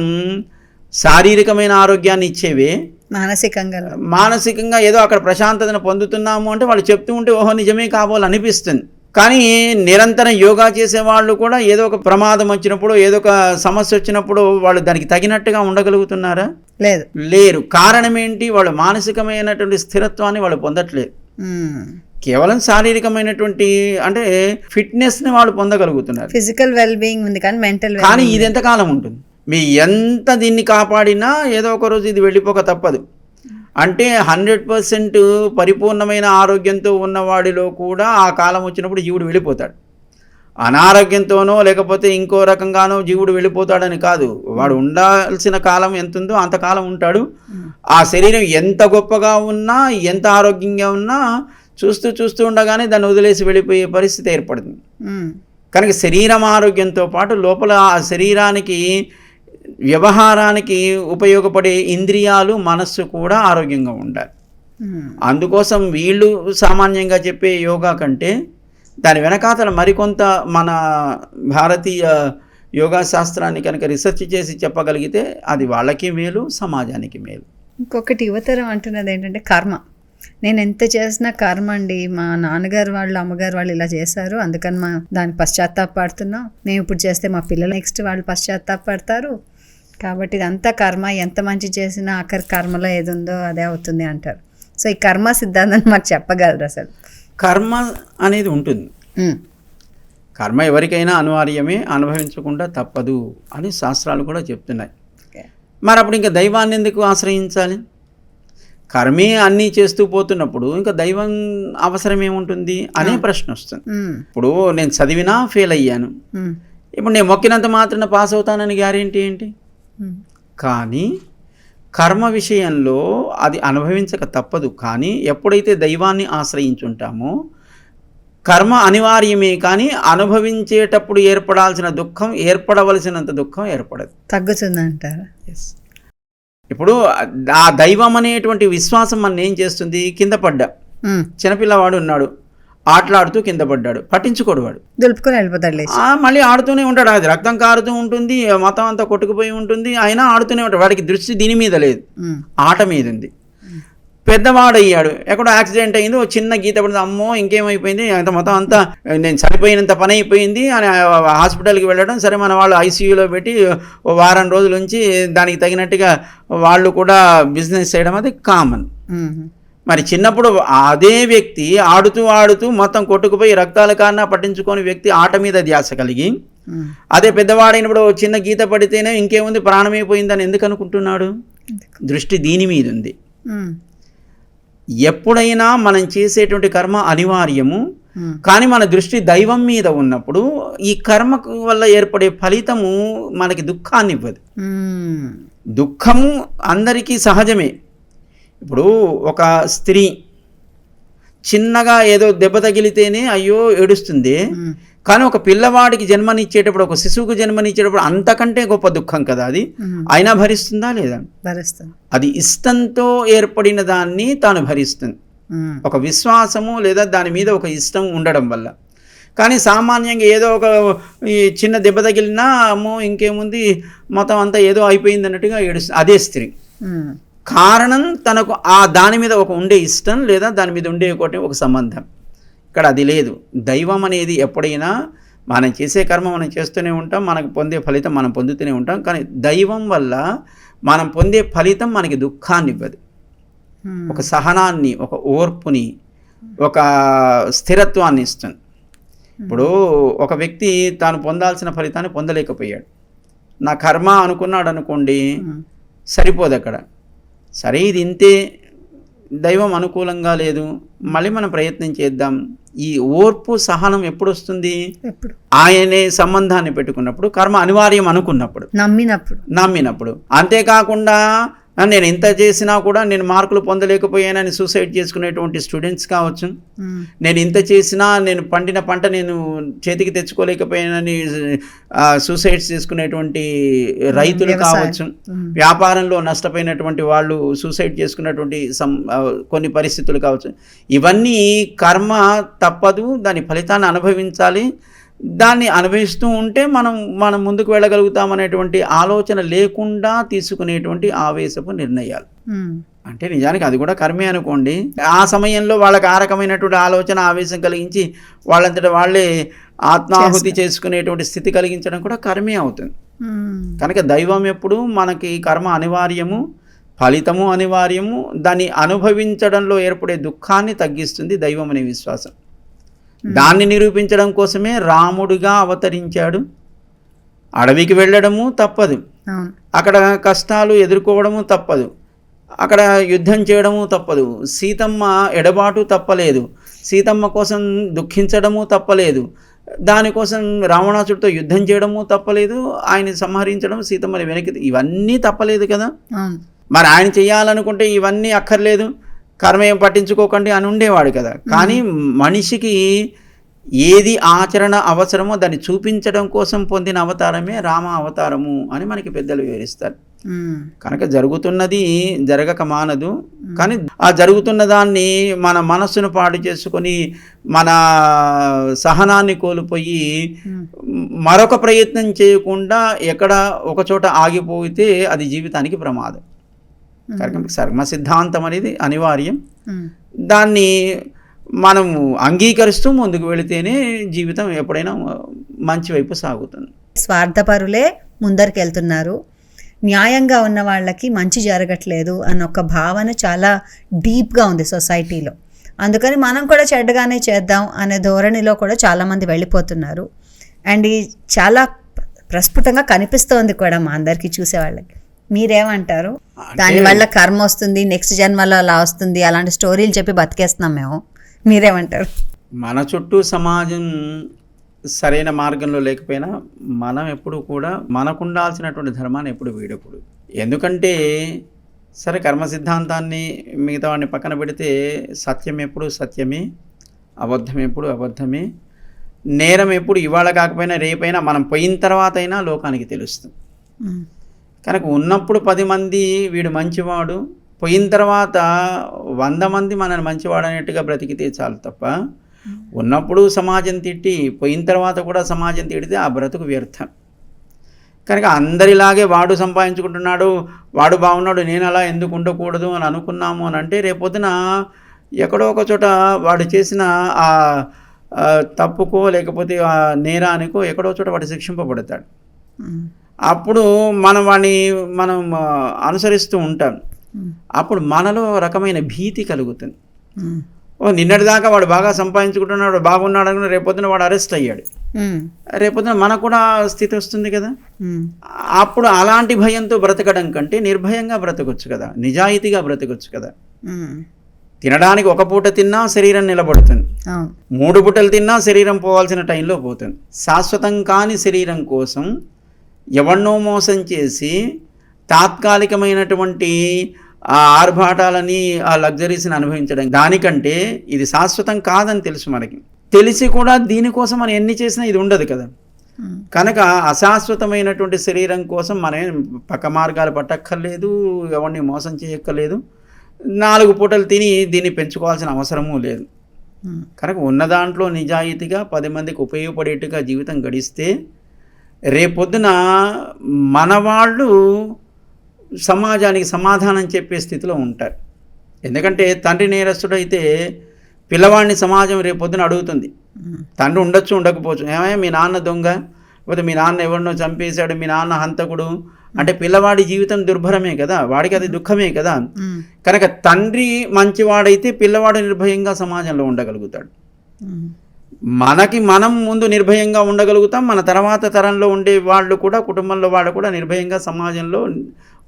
A: శారీరకమైన ఆరోగ్యాన్ని ఇచ్చేవే, మానసికంగా ఏదో అక్కడ ప్రశాంతతను పొందుతున్నాము అంటే వాళ్ళు చెప్తూ ఉంటే ఓహో నిజమే కాబోలనిపిస్తుంది. కానీ నిరంతరం యోగా చేసే వాళ్ళు కూడా ఏదో ఒక ప్రమాదం వచ్చినప్పుడు, ఏదో ఒక సమస్య వచ్చినప్పుడు వాళ్ళు దానికి తగినట్టుగా ఉండగలుగుతున్నారా? లేరు. కారణం ఏంటి? వాళ్ళు మానసికమైనటువంటి స్థిరత్వాన్ని వాళ్ళు పొందట్లేదు. కేవలం శారీరకమైనటువంటి అంటే ఫిట్నెస్ని వాళ్ళు పొందగలుగుతున్నారు,
B: ఫిజికల్ వెల్ బీయింగ్ ఉంది, కానీ మెంటల్.
A: కానీ ఇది ఎంతకాలం ఉంటుంది? మీ ఎంత దీన్ని కాపాడినా ఏదో ఒక రోజు ఇది వెళ్ళిపోక తప్పదు. అంటే 100% పరిపూర్ణమైన ఆరోగ్యంతో ఉన్నవాడిలో కూడా ఆ కాలం వచ్చినప్పుడు జీవుడు వెళ్ళిపోతాడు. అనారోగ్యంతోనో లేకపోతే ఇంకో రకంగానో జీవుడు వెళ్ళిపోతాడని కాదు, వాడు ఉండాల్సిన కాలం ఎంత ఉందో అంతకాలం ఉంటాడు. ఆ శరీరం ఎంత గొప్పగా ఉన్నా, ఎంత ఆరోగ్యంగా ఉన్నా చూస్తూ ఉండగానే దాన్ని వదిలేసి వెళ్ళిపోయే పరిస్థితి ఏర్పడుతుంది. కనుక శరీరం ఆరోగ్యంతో పాటు లోపల ఆ శరీరానికి వ్యవహారానికి ఉపయోగపడే ఇంద్రియాలు, మనస్సు కూడా ఆరోగ్యంగా ఉండాలి. అందుకోసం వీళ్ళు సామాన్యంగా చెప్పే యోగా కంటే దాని వెనకాతల మరికొంత మన భారతీయ యోగా శాస్త్రాన్ని కనుక రీసెర్చ్ చేసి చెప్పగలిగితే అది వాళ్ళకి మేలు, సమాజానికి మేలు.
B: ఇంకొకటి యువతరం అంటున్నది ఏంటంటే కర్మ. నేను ఎంత చేసినా కర్మ అండి, మా నాన్నగారు వాళ్ళు, అమ్మగారు వాళ్ళు ఇలా చేశారు, అందుకని దానికి పశ్చాత్తాపడుతున్నాం, మేము ఇప్పుడు చేస్తే మా పిల్లలు నెక్స్ట్ వాళ్ళు పశ్చాత్తాపడతారు, కాబట్టి ఇదంతా కర్మ, ఎంత మంచి చేసినా ఆఖరి కర్మలో ఏది ఉందో అదే అవుతుంది అంటారు. సో ఈ కర్మ సిద్ధాంతాన్ని మాకు చెప్పగలరు అసలు?
A: కర్మ అనేది ఉంటుంది. కర్మ ఎవరికైనా అనివార్యమే, అనుభవించకుండా తప్పదు అని శాస్త్రాలు కూడా చెప్తున్నాయి. మరి అప్పుడు ఇంకా దైవాన్ని ఎందుకు ఆశ్రయించాలి? కర్మే అన్నీ చేస్తూ పోతున్నప్పుడు ఇంకా దైవం అవసరం ఏముంటుంది అనే ప్రశ్న వస్తుంది. ఇప్పుడు నేను చదివినా ఫెయిల్ అయ్యాను, ఇప్పుడు నేను మొక్కినంత మాత్రాన పాస్ అవుతానని గ్యారెంటీ ఏంటి? కానీ కర్మ విషయంలో అది అనుభవించక తప్పదు. కానీ ఎప్పుడైతే దైవాన్ని ఆశ్రయించుంటామో కర్మ అనివార్యమే, కానీ అనుభవించేటప్పుడు ఏర్పడాల్సిన దుఃఖం, ఏర్పడవలసినంత దుఃఖం ఏర్పడదు,
B: తగ్గుతుందంటారా?
A: ఎస్. ఇప్పుడు ఆ దైవం అనేటువంటి విశ్వాసం మన ఏం చేస్తుంది? కింద పడ్డా, చిన్నపిల్లవాడు ఉన్నాడు, ఆటలాడుతూ కింద పడ్డాడు, పట్టించుకోడు వాడు,
B: దులుపుకొని వెళ్ళిపోతాడు,
A: మళ్ళీ ఆడుతూనే ఉంటాడు. అది రక్తం కారుతూ ఉంటుంది, మొత్తం అంతా కొట్టుకుపోయి ఉంటుంది, అయినా ఆడుతూనే ఉంటాడు. వాడికి దృష్టి దీని మీద లేదు, ఆట మీద ఉంది. పెద్దవాడయ్యాడు, ఎక్కడో యాక్సిడెంట్ అయింది, ఒక చిన్న గీత పడింది, అమ్మో ఇంకేమైపోయింది, అంత మొత్తం అంతా నేను చనిపోయినంత పని అయిపోయింది అని హాస్పిటల్కి వెళ్ళడం. సరే మన వాళ్ళు ఐసీయూలో పెట్టి ఓ వారం రోజుల నుంచి దానికి తగినట్టుగా వాళ్ళు కూడా బిజినెస్ చేయడం అది కామన్. మరి చిన్నప్పుడు అదే వ్యక్తి ఆడుతూ మొత్తం కొట్టుకుపోయి రక్తాల కారణం పట్టించుకొని వ్యక్తి ఆట మీద ధ్యాస కలిగి, అదే పెద్దవాడైనప్పుడు చిన్న గీత పడితేనే ఇంకేముంది ప్రాణమైపోయిందని ఎందుకు అనుకుంటున్నాడు? దృష్టి దీని మీద ఉంది. ఎప్పుడైనా మనం చేసేటువంటి కర్మ అనివార్యము, కానీ మన దృష్టి దైవం మీద ఉన్నప్పుడు ఈ కర్మ వల్ల ఏర్పడే ఫలితము మనకి దుఃఖాన్ని ఇవ్వదు. దుఃఖము అందరికీ సహజమే. ఇప్పుడు ఒక స్త్రీ చిన్నగా ఏదో దెబ్బ తగిలితేనే అయ్యో ఏడుస్తుంది, కానీ ఒక పిల్లవాడికి జన్మనిచ్చేటప్పుడు, ఒక శిశువుకు జన్మనిచ్చేటప్పుడు అంతకంటే గొప్ప దుఃఖం కదా అది. అయినా భరిస్తుందా లేదా? భరిస్తుంది. అది ఇష్టంతో ఏర్పడిన దాన్ని తాను భరిస్తుంది, ఒక విశ్వాసము లేదా దాని మీద ఒక ఇష్టం ఉండడం వల్ల. కానీ సామాన్యంగా ఏదో ఒక ఈ చిన్న దెబ్బ తగిలినా అమ్మో ఇంకేముంది మొత్తం అంతా ఏదో అయిపోయింది అన్నట్టుగా ఏడుస్తుంది అదే స్త్రీ. కారణం తనకు ఆ దాని మీద ఒక ఉండే ఇష్టం లేదా దాని మీద ఉండే ఒక సంబంధం. ఇక్కడ అది లేదు. దైవం అనేది ఎప్పుడైనా మనం చేసే కర్మ మనం చేస్తూనే ఉంటాం, మనకు పొందే ఫలితం మనం పొందుతూనే ఉంటాం. కానీ దైవం వల్ల మనం పొందే ఫలితం మనకి దుఃఖాన్ని ఇవ్వదు, ఒక సహనాన్ని, ఒక ఓర్పుని, ఒక స్థిరత్వాన్ని ఇస్తుంది. ఇప్పుడు ఒక వ్యక్తి తాను పొందాల్సిన ఫలితాన్ని పొందలేకపోయాడు, నా కర్మ అనుకున్నాడు అనుకోండి, సరిపోదు అక్కడ. సరే ఇది ఇంతే, దైవం అనుకూలంగా లేదు, మళ్ళీ మనం ప్రయత్నం చేద్దాం. ఈ ఓర్పు సహనం ఎప్పుడు వస్తుంది? ఆయనే సంబంధాన్ని పెట్టుకున్నప్పుడు, కర్మ అనివార్యం అనుకున్నప్పుడు, నమ్మినప్పుడు. అంతేకాకుండా నేను ఇంత చేసినా కూడా నేను మార్కులు పొందలేకపోయానని సూసైడ్ చేసుకునేటువంటి స్టూడెంట్స్ కావచ్చు, నేను ఇంత చేసినా నేను పండిన పంట నేను చేతికి తెచ్చుకోలేకపోయానని సూసైడ్స్ చేసుకునేటువంటి రైతులు కావచ్చు, వ్యాపారంలో నష్టపోయినటువంటి వాళ్ళు సూసైడ్ చేసుకున్నటువంటి కొన్ని పరిస్థితులు కావచ్చు. ఇవన్నీ కర్మ తప్పదు, దాని ఫలితాన్ని అనుభవించాలి. దాన్ని అనుభవిస్తూ ఉంటే మనం ముందుకు వెళ్ళగలుగుతామనేటువంటి ఆలోచన లేకుండా తీసుకునేటువంటి ఆవేశపు నిర్ణయాలు. అంటే నిజానికి అది కూడా కర్మే అనుకోండి. ఆ సమయంలో వాళ్ళకి ఆ రకమైనటువంటి ఆలోచన ఆవేశం కలిగించి వాళ్ళంతటా వాళ్ళే ఆత్మాహుతి చేసుకునేటువంటి స్థితి కలిగించడం కూడా కర్మే అవుతుంది. కనుక దైవం ఎప్పుడు మనకి కర్మ అనివార్యము, ఫలితము అనివార్యము. దాన్ని అనుభవించడంలో ఏర్పడే దుఃఖాన్ని తగ్గిస్తుంది దైవం అనే విశ్వాసం. దాన్ని నిరూపించడం కోసమే రాముడిగా అవతరించాడు. అడవికి వెళ్ళడము తప్పదు, అక్కడ కష్టాలు ఎదుర్కోవడము తప్పదు, అక్కడ యుద్ధం చేయడము తప్పదు, సీతమ్మ ఎడబాటు తప్పలేదు, సీతమ్మ కోసం దుఃఖించడము తప్పలేదు, దానికోసం రావణాసుడితో యుద్ధం చేయడము తప్పలేదు, ఆయన సంహరించడం, సీతమ్మని వెనక్కి, ఇవన్నీ తప్పలేదు కదా. మరి ఆయన చేయాలనుకుంటే ఇవన్నీ అక్కర్లేదు, కర్మ ఏం పట్టించుకోకండి అని ఉండేవాడు కదా. కానీ మనిషికి ఏది ఆచరణ అవసరమో దాన్ని చూపించడం కోసం పొందిన అవతారమే రామ అవతారము అని మనకి పెద్దలు వివరిస్తారు. కనుక జరుగుతున్నది జరగక మానదు, కానీ ఆ జరుగుతున్న దాన్ని మన మనస్సును పాడు చేసుకొని మన సహనాన్ని కోల్పోయి మరొక ప్రయత్నం చేయకుండా ఎక్కడ ఒకచోట ఆగిపోతే అది జీవితానికి ప్రమాదం. కనుక కర్మ సిద్ధాంతం అనేది అనివార్యం. దాన్ని మనము అంగీకరిస్తూ ముందుకు వెళితేనే జీవితం ఎప్పుడైనా మంచి వైపు సాగుతుంది.
B: స్వార్థపరులే ముందరికి వెళ్తున్నారు, న్యాయంగా ఉన్న వాళ్ళకి మంచి జరగట్లేదు అన్న ఒక భావన చాలా డీప్గా ఉంది సొసైటీలో. అందుకని మనం కూడా చెడ్డగానే చేద్దాం అనే ధోరణిలో కూడా చాలామంది వెళ్ళిపోతున్నారు. అండ్ ఈ చాలా ప్రస్ఫుటంగా కనిపిస్తోంది కూడా మా అందరికీ చూసేవాళ్ళకి. మీరేమంటారు? దానివల్ల కర్మ వస్తుంది, నెక్స్ట్ జన్మలో అలా వస్తుంది, అలాంటి స్టోరీలు చెప్పి బతికేస్తున్నాం మేము. మీరేమంటారు?
A: మన చుట్టూ సమాజం సరైన మార్గంలో లేకపోయినా మనం ఎప్పుడు కూడా మనకుండాల్సినటువంటి ధర్మాన్ని ఎప్పుడు వీడకూడదు. ఎందుకంటే సరే కర్మ సిద్ధాంతాన్ని మిగతా వాడిని పక్కన పెడితే సత్యం ఎప్పుడు సత్యమే, అబద్ధం ఎప్పుడు అబద్ధమే, నేరం ఎప్పుడు ఇవాళ కాకపోయినా రేపైనా మనం పోయిన తర్వాత అయినా లోకానికి తెలుస్తుంది. కనుక ఉన్నప్పుడు 10 మంది వీడు మంచివాడు, పోయిన తర్వాత 100 మంది మనని మంచివాడు అనేట్టుగా బ్రతికితే చాలు తప్ప, ఉన్నప్పుడు సమాజం తిట్టి పోయిన తర్వాత కూడా సమాజం తిడితే ఆ బ్రతుకు వ్యర్థం. కనుక అందరిలాగే వాడు సంపాదించుకుంటున్నాడు, వాడు బాగున్నాడు, నేను అలా ఎందుకు ఉండకూడదు అని అనుకున్నాము అని అంటే రేపొద్దున ఎక్కడో ఒక చోట వాడు చేసిన ఆ తప్పుకో లేకపోతే ఆ నేరానికో ఎక్కడో చోట వాడు శిక్షింపబడతాడు. అప్పుడు మనం అనుసరిస్తూ ఉంటాం. అప్పుడు మనలో రకమైన భీతి కలుగుతుంది. నిన్నటిదాకా వాడు బాగా సంపాదించుకుంటున్నాడు, బాగున్నాడు అనుకున్న రేపొద్దున వాడు అరెస్ట్ అయ్యాడు, రేపొద్దున మనకు కూడా స్థితి వస్తుంది కదా. అప్పుడు అలాంటి భయంతో బ్రతకడం కంటే నిర్భయంగా బ్రతకొచ్చు కదా, నిజాయితీగా బ్రతకొచ్చు కదా. తినడానికి ఒక పూట తిన్నా శరీరం నిలబడుతుంది, 3 పూటలు తిన్నా శరీరం పోవాల్సిన టైంలో పోతుంది. శాశ్వతం కాని శరీరం కోసం ఎవరినో మోసం చేసి తాత్కాలికమైనటువంటి ఆ ఆర్భాటాలని ఆ లగ్జరీస్ని అనుభవించడం దానికంటే ఇది శాశ్వతం కాదని తెలుసు మనకి. తెలిసి కూడా దీనికోసం మనం ఎన్ని చేసినా ఇది ఉండదు కదా. కనుక అశాశ్వతమైనటువంటి శరీరం కోసం మనం పక్క మార్గాలు పట్టక్కర్లేదు, ఎవరిని మోసం చేయక్కర్లేదు, 4 పూటలు తిని దీన్ని పెంచుకోవాల్సిన అవసరమూ లేదు. కనుక ఉన్న దాంట్లో నిజాయితీగా 10 మందికి ఉపయోగపడేట్టుగా జీవితం గడిస్తే రేపొద్దున మనవాళ్ళు సమాజానికి సమాధానం చెప్పే స్థితిలో ఉంటారు. ఎందుకంటే తండ్రి నేరస్తుడైతే పిల్లవాడిని సమాజం రేపొద్దున అడుగుతుంది. తండ్రి ఉండొచ్చు ఉండకపోవచ్చు, ఏమయ్యా మీ నాన్న దొంగ, లేకపోతే మీ నాన్న ఎవరినో చంపేశాడు, మీ నాన్న హంతకుడు అంటే పిల్లవాడి జీవితం దుర్భరమే కదా, వాడికి అది దుఃఖమే కదా. కనుక తండ్రి మంచివాడైతే పిల్లవాడు నిర్భయంగా సమాజంలో ఉండగలుగుతాడు. మనం ముందు నిర్భయంగా ఉండగలుగుతాం, మన తర్వాత తరంలో ఉండే వాళ్ళు కూడా, కుటుంబంలో వాళ్ళు కూడా నిర్భయంగా సమాజంలో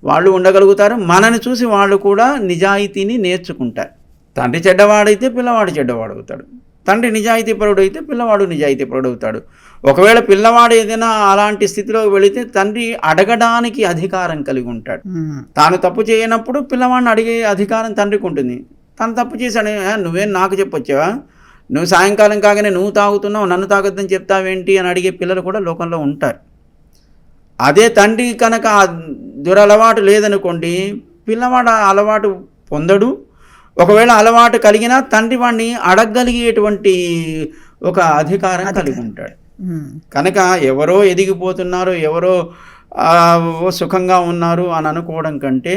A: వాళ్ళు ఉండగలుగుతారు. మనని చూసి వాళ్ళు కూడా నిజాయితీని నేర్చుకుంటారు. తండ్రి చెడ్డవాడైతే పిల్లవాడు చెడ్డవాడు అవుతాడు, తండ్రి నిజాయితీపరుడు అయితే పిల్లవాడు నిజాయితీపరుడు అవుతాడు. ఒకవేళ పిల్లవాడు ఏదైనా అలాంటి స్థితిలోకి వెళితే తండ్రి అడగడానికి అధికారం కలిగి ఉంటాడు. తాను తప్పు చేయనప్పుడు పిల్లవాడిని అడిగే అధికారం తండ్రికి ఉంటుంది. తను తప్పు చేశాడు, నువ్వేం నాకు చెప్పొచ్చావా, నువ్వు సాయంకాలం కాగానే నువ్వు తాగుతున్నావు, నన్ను తాగొద్దని చెప్తావేంటి అని అడిగే పిల్లలు కూడా లోకంలో ఉంటారు. అదే తండ్రి కనుక దురలవాటు లేదనుకోండి, పిల్లవాడు అలవాటు పొందడు. ఒకవేళ అలవాటు కలిగినా తండ్రి వాడిని అడగగలిగేటువంటి ఒక అధికారం కలిగి ఉంటాడు. కనుక ఎవరో ఎదిగిపోతున్నారు, ఎవరో సుఖంగా ఉన్నారు అని అనుకోవడం కంటే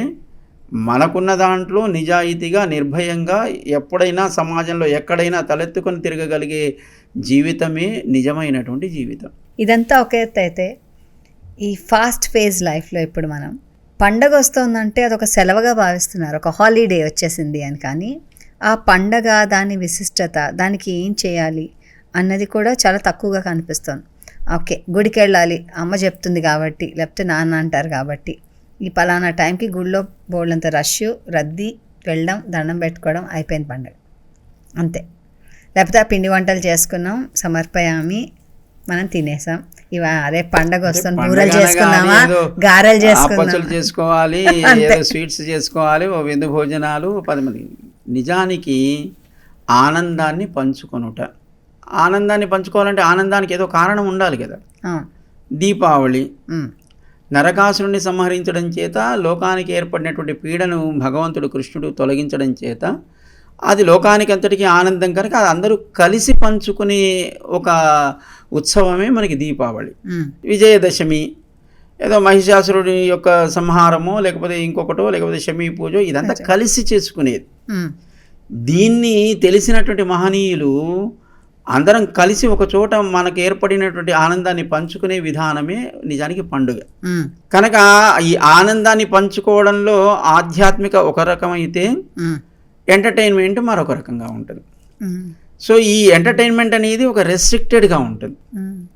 A: మనకున్న దాంట్లో నిజాయితీగా నిర్భయంగా ఎప్పుడైనా సమాజంలో ఎక్కడైనా తలెత్తుకొని తిరగగలిగే జీవితమే నిజమైనటువంటి జీవితం.
B: ఇదంతా ఒక ఎత్తు అయితే ఈ ఫాస్ట్ ఫేజ్ లైఫ్లో ఇప్పుడు మనం పండగ వస్తుందంటే అదొక సెలవుగా భావిస్తున్నారు, ఒక హాలిడే వచ్చేసింది అని. కానీ ఆ పండగ, దాని విశిష్టత, దానికి ఏం చేయాలి అన్నది కూడా చాలా తక్కువగా కనిపిస్తుంది. ఓకే, గుడికి వెళ్ళాలి అమ్మ చెప్తుంది కాబట్టి, లేకపోతే నాన్న అంటారు కాబట్టి, ఈ పలానా టైంకి గుడిలో బోళ్ళంత రష్, రద్దీ, వెళ్ళడం, దండం పెట్టుకోవడం, అయిపోయింది పండుగ అంతే. లేకపోతే ఆ పిండి వంటలు చేసుకున్నాం, సమర్పయామి, మనం తినేసాం. అరే పండగ వస్తుంది, బూరెలు చేసుకున్నామా, గారెలు
A: చేసుకోవాలి, స్వీట్స్ చేసుకోవాలి, విందు భోజనాలు 10 మంది. నిజానికి ఆనందాన్ని పంచుకొనుట, ఆనందాన్ని పంచుకోవాలంటే ఆనందానికి ఏదో కారణం ఉండాలి కదా. దీపావళి నరకాసురుణ్ణి సంహరించడం చేత లోకానికి ఏర్పడినటువంటి పీడను భగవంతుడు కృష్ణుడు తొలగించడం చేత అది లోకానికి అంతటికీ ఆనందం కనుక అది అందరూ కలిసి పంచుకునే ఒక ఉత్సవమే మనకి దీపావళి. విజయదశమి ఏదో మహిషాసురుడి యొక్క సంహారమో లేకపోతే ఇంకొకటో లేకపోతే శమీ పూజో ఇదంతా కలిసి చేసుకునేది. దీన్ని తెలిసినటువంటి మహనీయులు అందరం కలిసి ఒక చోట మనకు ఏర్పడినటువంటి ఆనందాన్ని పంచుకునే విధానమే నిజానికి పండుగ. కనుక ఈ ఆనందాన్ని పంచుకోవడంలో ఆధ్యాత్మిక ఒక రకమైతే ఎంటర్టైన్మెంట్ మరొక రకంగా ఉంటుంది. సో ఈ ఎంటర్టైన్మెంట్ అనేది ఒక రెస్ట్రిక్టెడ్గా ఉంటుంది,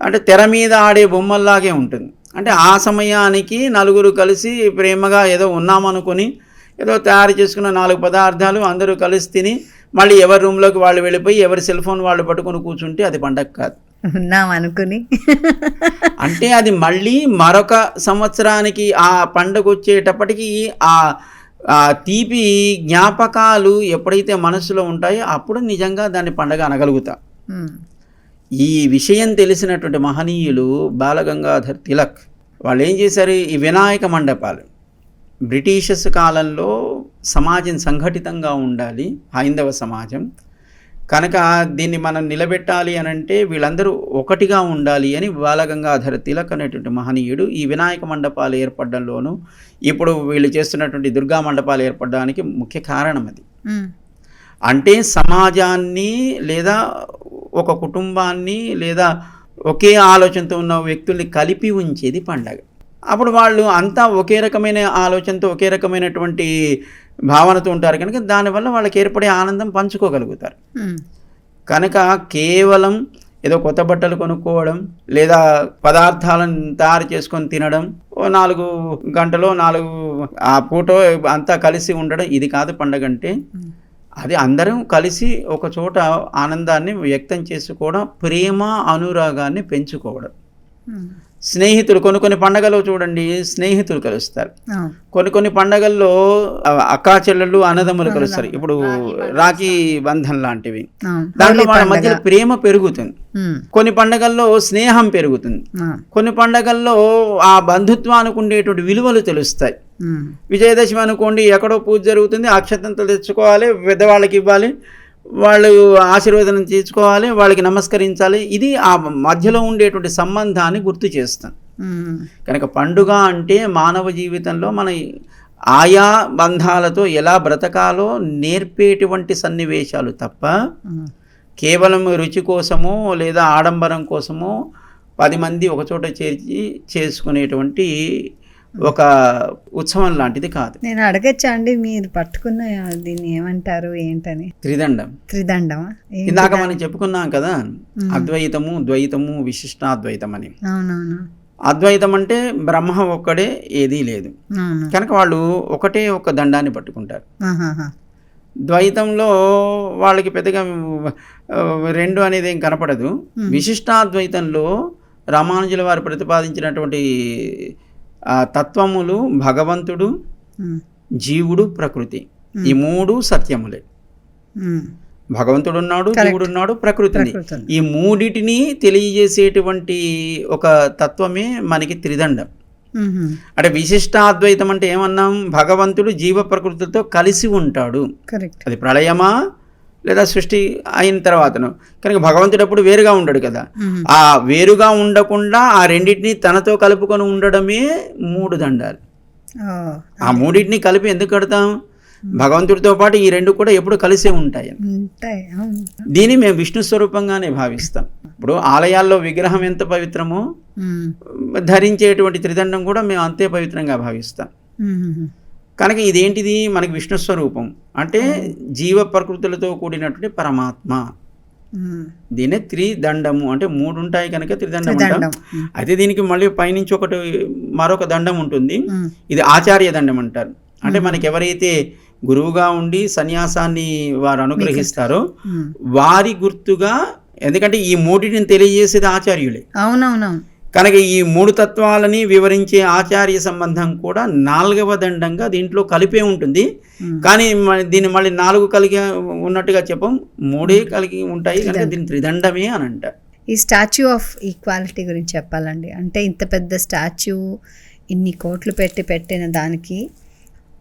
A: అంటే తెర మీద ఆడే బొమ్మల్లాగే ఉంటుంది. అంటే ఆ సమయానికి నలుగురు కలిసి ప్రేమగా ఏదో ఉన్నామనుకొని ఏదో తయారు చేసుకున్న 4 పదార్థాలు అందరూ కలిసి తిని మళ్ళీ ఎవరి రూమ్లోకి వాళ్ళు వెళ్ళిపోయి ఎవరి సెల్ ఫోన్ వాళ్ళు పట్టుకొని కూర్చుంటే అది పండగ కాదు.
B: ఉన్నాం అనుకుని
A: అంటే అది మళ్ళీ మరొక సంవత్సరానికి ఆ పండుగ వచ్చేటప్పటికి ఆ తీపి జ్ఞాపకాలు ఎప్పుడైతే మనసులో ఉంటాయో అప్పుడు నిజంగా దాన్ని పండగ అనగలుగుతాం. ఈ విషయం తెలిసినటువంటి మహనీయులు బాలగంగాధర్ తిలక్ వాళ్ళు ఏం చేశారు, ఈ వినాయక మండపాలు బ్రిటిషర్స్ కాలంలో సమాజం సంఘటితంగా ఉండాలి, హైందవ సమాజం కనుక దీన్ని మనం నిలబెట్టాలి అని అంటే వీళ్ళందరూ ఒకటిగా ఉండాలి అని బాలగంగాధర తిలక్ అనేటువంటి మహనీయుడు ఈ వినాయక మండపాలు ఏర్పడడంలోనూ ఇప్పుడు వీళ్ళు చేస్తున్నటువంటి దుర్గా మండపాలు ఏర్పడడానికి ముఖ్య కారణం అది. అంటే సమాజాన్ని లేదా ఒక కుటుంబాన్ని లేదా ఒకే ఆలోచనతో ఉన్న వ్యక్తుల్ని కలిపి ఉంచేది పండగ. అప్పుడు వాళ్ళు అంతా ఒకే రకమైన ఆలోచనతో ఒకే రకమైనటువంటి భావనతో ఉంటారు కనుక దానివల్ల వాళ్ళకి ఏర్పడే ఆనందం పంచుకోగలుగుతారు. కనుక కేవలం ఏదో కొత్త బట్టలు కొనుక్కోవడం లేదా పదార్థాలను తయారు చేసుకొని తినడం, 4 గంటలో 4 ఆ పూట అంతా కలిసి ఉండడం ఇది కాదు పండగ అంటే. అది అందరం కలిసి ఒక చోట ఆనందాన్ని వ్యక్తం చేసుకోవడం, ప్రేమ అనురాగాన్ని పెంచుకోవడం. స్నేహితులు కొన్ని పండగలు చూడండి స్నేహితులు కలుస్తారు, కొన్ని పండగల్లో అక్కా చెల్లెళ్ళు అన్నదమ్ములు కలుస్తారు. ఇప్పుడు రాఖీ బంధన్ లాంటివి, దాంట్లో వాళ్ళ మధ్య ప్రేమ పెరుగుతుంది. కొన్ని పండగల్లో స్నేహం పెరుగుతుంది, కొన్ని పండగల్లో ఆ బంధుత్వానికి ఉండేటువంటి విలువలు తెలుస్తాయి. విజయదశమి అనుకోండి, ఎక్కడో పూజ జరుగుతుంది, అక్షతంతలు తెచ్చుకోవాలి, పెద్దవాళ్ళకి ఇవ్వాలి, వాళ్ళు ఆశీర్వాదం తీర్చుకోవాలి, వాళ్ళకి నమస్కరించాలి. ఇది ఆ మధ్యలో ఉండేటువంటి సంబంధాన్ని గుర్తు చేస్తాం. కనుక పండుగ అంటే మానవ జీవితంలో మన ఆయా బంధాలతో ఎలా బ్రతకాలో నేర్పేటువంటి సన్నివేశాలు తప్ప కేవలం రుచి కోసమో లేదా ఆడంబరం కోసమో 10 మంది ఒకచోట చేర్చి చేసుకునేటువంటి ఒక ఉత్సవం లాంటిది కాదు.
B: నేను అడగచ్చా అండి, మీరు పట్టుకున్న దీన్ని ఏమంటారు ఏంటని? త్రిదండమా?
A: ఇందాక మనం చెప్పుకున్నాం కదా, అద్వైతము, ద్వైతము, విశిష్టాద్వైతం అని.
B: అవునవును.
A: అద్వైతం అంటే బ్రహ్మ ఒక్కడే, ఏదీ లేదు కనుక వాళ్ళు ఒకటే ఒక దండాన్ని పట్టుకుంటారు. ద్వైతంలో వాళ్ళకి పెద్దగా 2 అనేది ఏం కనపడదు. విశిష్టాద్వైతంలో రామానుజుల వారు ప్రతిపాదించినటువంటి తత్వములు భగవంతుడు, జీవుడు, ప్రకృతి, ఈ 3 సత్యములే. భగవంతుడు ఉన్నాడు, జీవుడు ఉన్నాడు, ప్రకృతి ఉంది. ఈ 3టిని తెలియజేసేటువంటి ఒక తత్వమే మనకి త్రిదండం. అంటే విశిష్టాద్వైతం అంటే ఏమన్నాం, భగవంతుడు జీవ ప్రకృతితో కలిసి ఉంటాడు. అది ప్రళయమా లేదా సృష్టి అయిన తర్వాతను. కనుక భగవంతుడు అప్పుడు వేరుగా ఉండడు కదా, ఆ వేరుగా ఉండకుండా ఆ రెండింటిని తనతో కలుపుకొని ఉండడమే 3 దండాలు. ఆ 3టిని కలిపి ఎందుకు కడతాం, భగవంతుడితో పాటు ఈ 2 కూడా ఎప్పుడు కలిసే ఉంటాయి. దీన్ని మేము విష్ణు స్వరూపంగానే భావిస్తాం. ఇప్పుడు ఆలయాల్లో విగ్రహం ఎంత పవిత్రమో ధరించేటువంటి త్రిదండం కూడా మేము అంతే పవిత్రంగా భావిస్తాం. కనుక ఇదేంటిది, మనకి విష్ణు స్వరూపం అంటే జీవ ప్రకృతులతో కూడినటువంటి పరమాత్మ. దీనే త్రిదండము అంటే 3 ఉంటాయి కనుక త్రిదండం అంటాం. అయితే దీనికి మళ్ళీ పైనుంచి మరొక దండం ఉంటుంది, ఇది ఆచార్య దండం అంటారు. అంటే మనకి ఎవరైతే గురువుగా ఉండి సన్యాసాన్ని వారు అనుగ్రహిస్తారో వారి గుర్తుగా, ఎందుకంటే ఈ 3టిని తెలియజేసేది ఆచార్యులే.
B: అవునవునవును.
A: కనుక ఈ 3 తత్వాలని వివరించే ఆచార్య సంబంధం కూడా 4వ దండంగా దీంట్లో కలిపే ఉంటుంది. కానీ దీన్ని మళ్ళీ 4 కలిగి ఉన్నట్టుగా చెప్పం, 3 కలిగి ఉంటాయి కనుక దీన్ని త్రిదండమే అని అంటారు.
B: ఈ స్టాచ్యూ ఆఫ్ ఈక్వాలిటీ గురించి చెప్పాలండి. అంటే ఇంత పెద్ద స్టాచ్యూ ఇన్ని కోట్లు పెట్టిన దానికి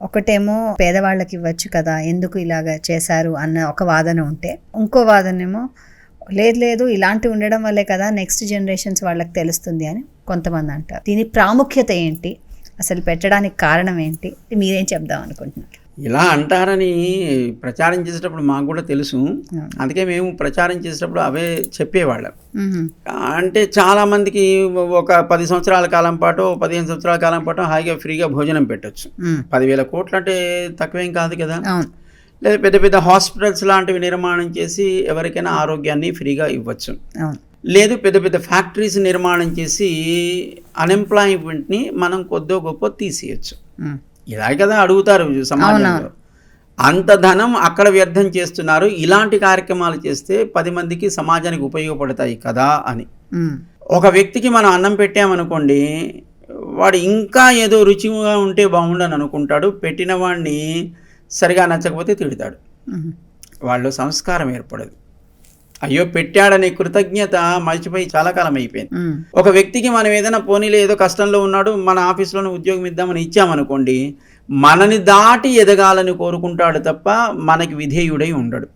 B: ఒకటేమో పేదవాళ్ళకి ఇవ్వచ్చు కదా, ఎందుకు ఇలాగ చేశారు అన్న ఒక వాదన ఉంటే, ఇంకో వాదనేమో లేదు ఇలాంటివి ఉండడం వల్లే కదా నెక్స్ట్ జనరేషన్స్ వాళ్ళకి తెలుస్తుంది అని కొంతమంది అంటారు. దీని ప్రాముఖ్యత ఏంటి, అసలు పెట్టడానికి కారణం ఏంటి, మీరేం చెప్దాం అనుకుంటున్నారు?
A: ఇలా అంటారని ప్రచారం చేసేటప్పుడు మాకు కూడా తెలుసు. అందుకే మేము ప్రచారం చేసేటప్పుడు అవే చెప్పేవాళ్ళం. అంటే చాలామందికి ఒక 10 సంవత్సరాల కాలం పాటు 15 సంవత్సరాల కాలం పాటు హాయిగా ఫ్రీగా భోజనం పెట్టచ్చు. 10,000 కోట్లు అంటే తక్కువేం కాదు కదా. లేదా పెద్ద పెద్ద హాస్పిటల్స్ లాంటివి నిర్మాణం చేసి ఎవరికైనా ఆరోగ్యాన్ని ఫ్రీగా ఇవ్వచ్చు. లేదు పెద్ద పెద్ద ఫ్యాక్టరీస్ నిర్మాణం చేసి అన్ఎంప్లాయ్మెంట్ని మనం కొద్దో గొప్ప తీసేయచ్చు. ఇలా కదా అడుగుతారు సమాజంలో. అంత ధనం అక్కడ వ్యర్థం చేస్తున్నారు, ఇలాంటి కార్యక్రమాలు చేస్తే 10 మందికి సమాజానికి ఉపయోగపడతాయి కదా అని. ఒక వ్యక్తికి మనం అన్నం పెట్టామనుకోండి, వాడు ఇంకా ఏదో రుచిగా ఉంటే బాగుండని అనుకుంటాడు. పెట్టిన వాడిని సరిగా నచ్చకపోతే తిడతాడు. వాళ్ళు సంస్కారం ఏర్పడదు. అయ్యో పెట్టాడనే కృతజ్ఞత మర్చిపోయి చాలా కాలం అయిపోయింది. ఒక వ్యక్తికి మనం ఏదైనా పోనీలో ఏదో కష్టంలో ఉన్నాడు, మన ఆఫీస్లోనే ఉద్యోగం ఇద్దామని ఇచ్చామనుకోండి, మనని దాటి ఎదగాలని కోరుకుంటాడు తప్ప మనకి విధేయుడై ఉండడు.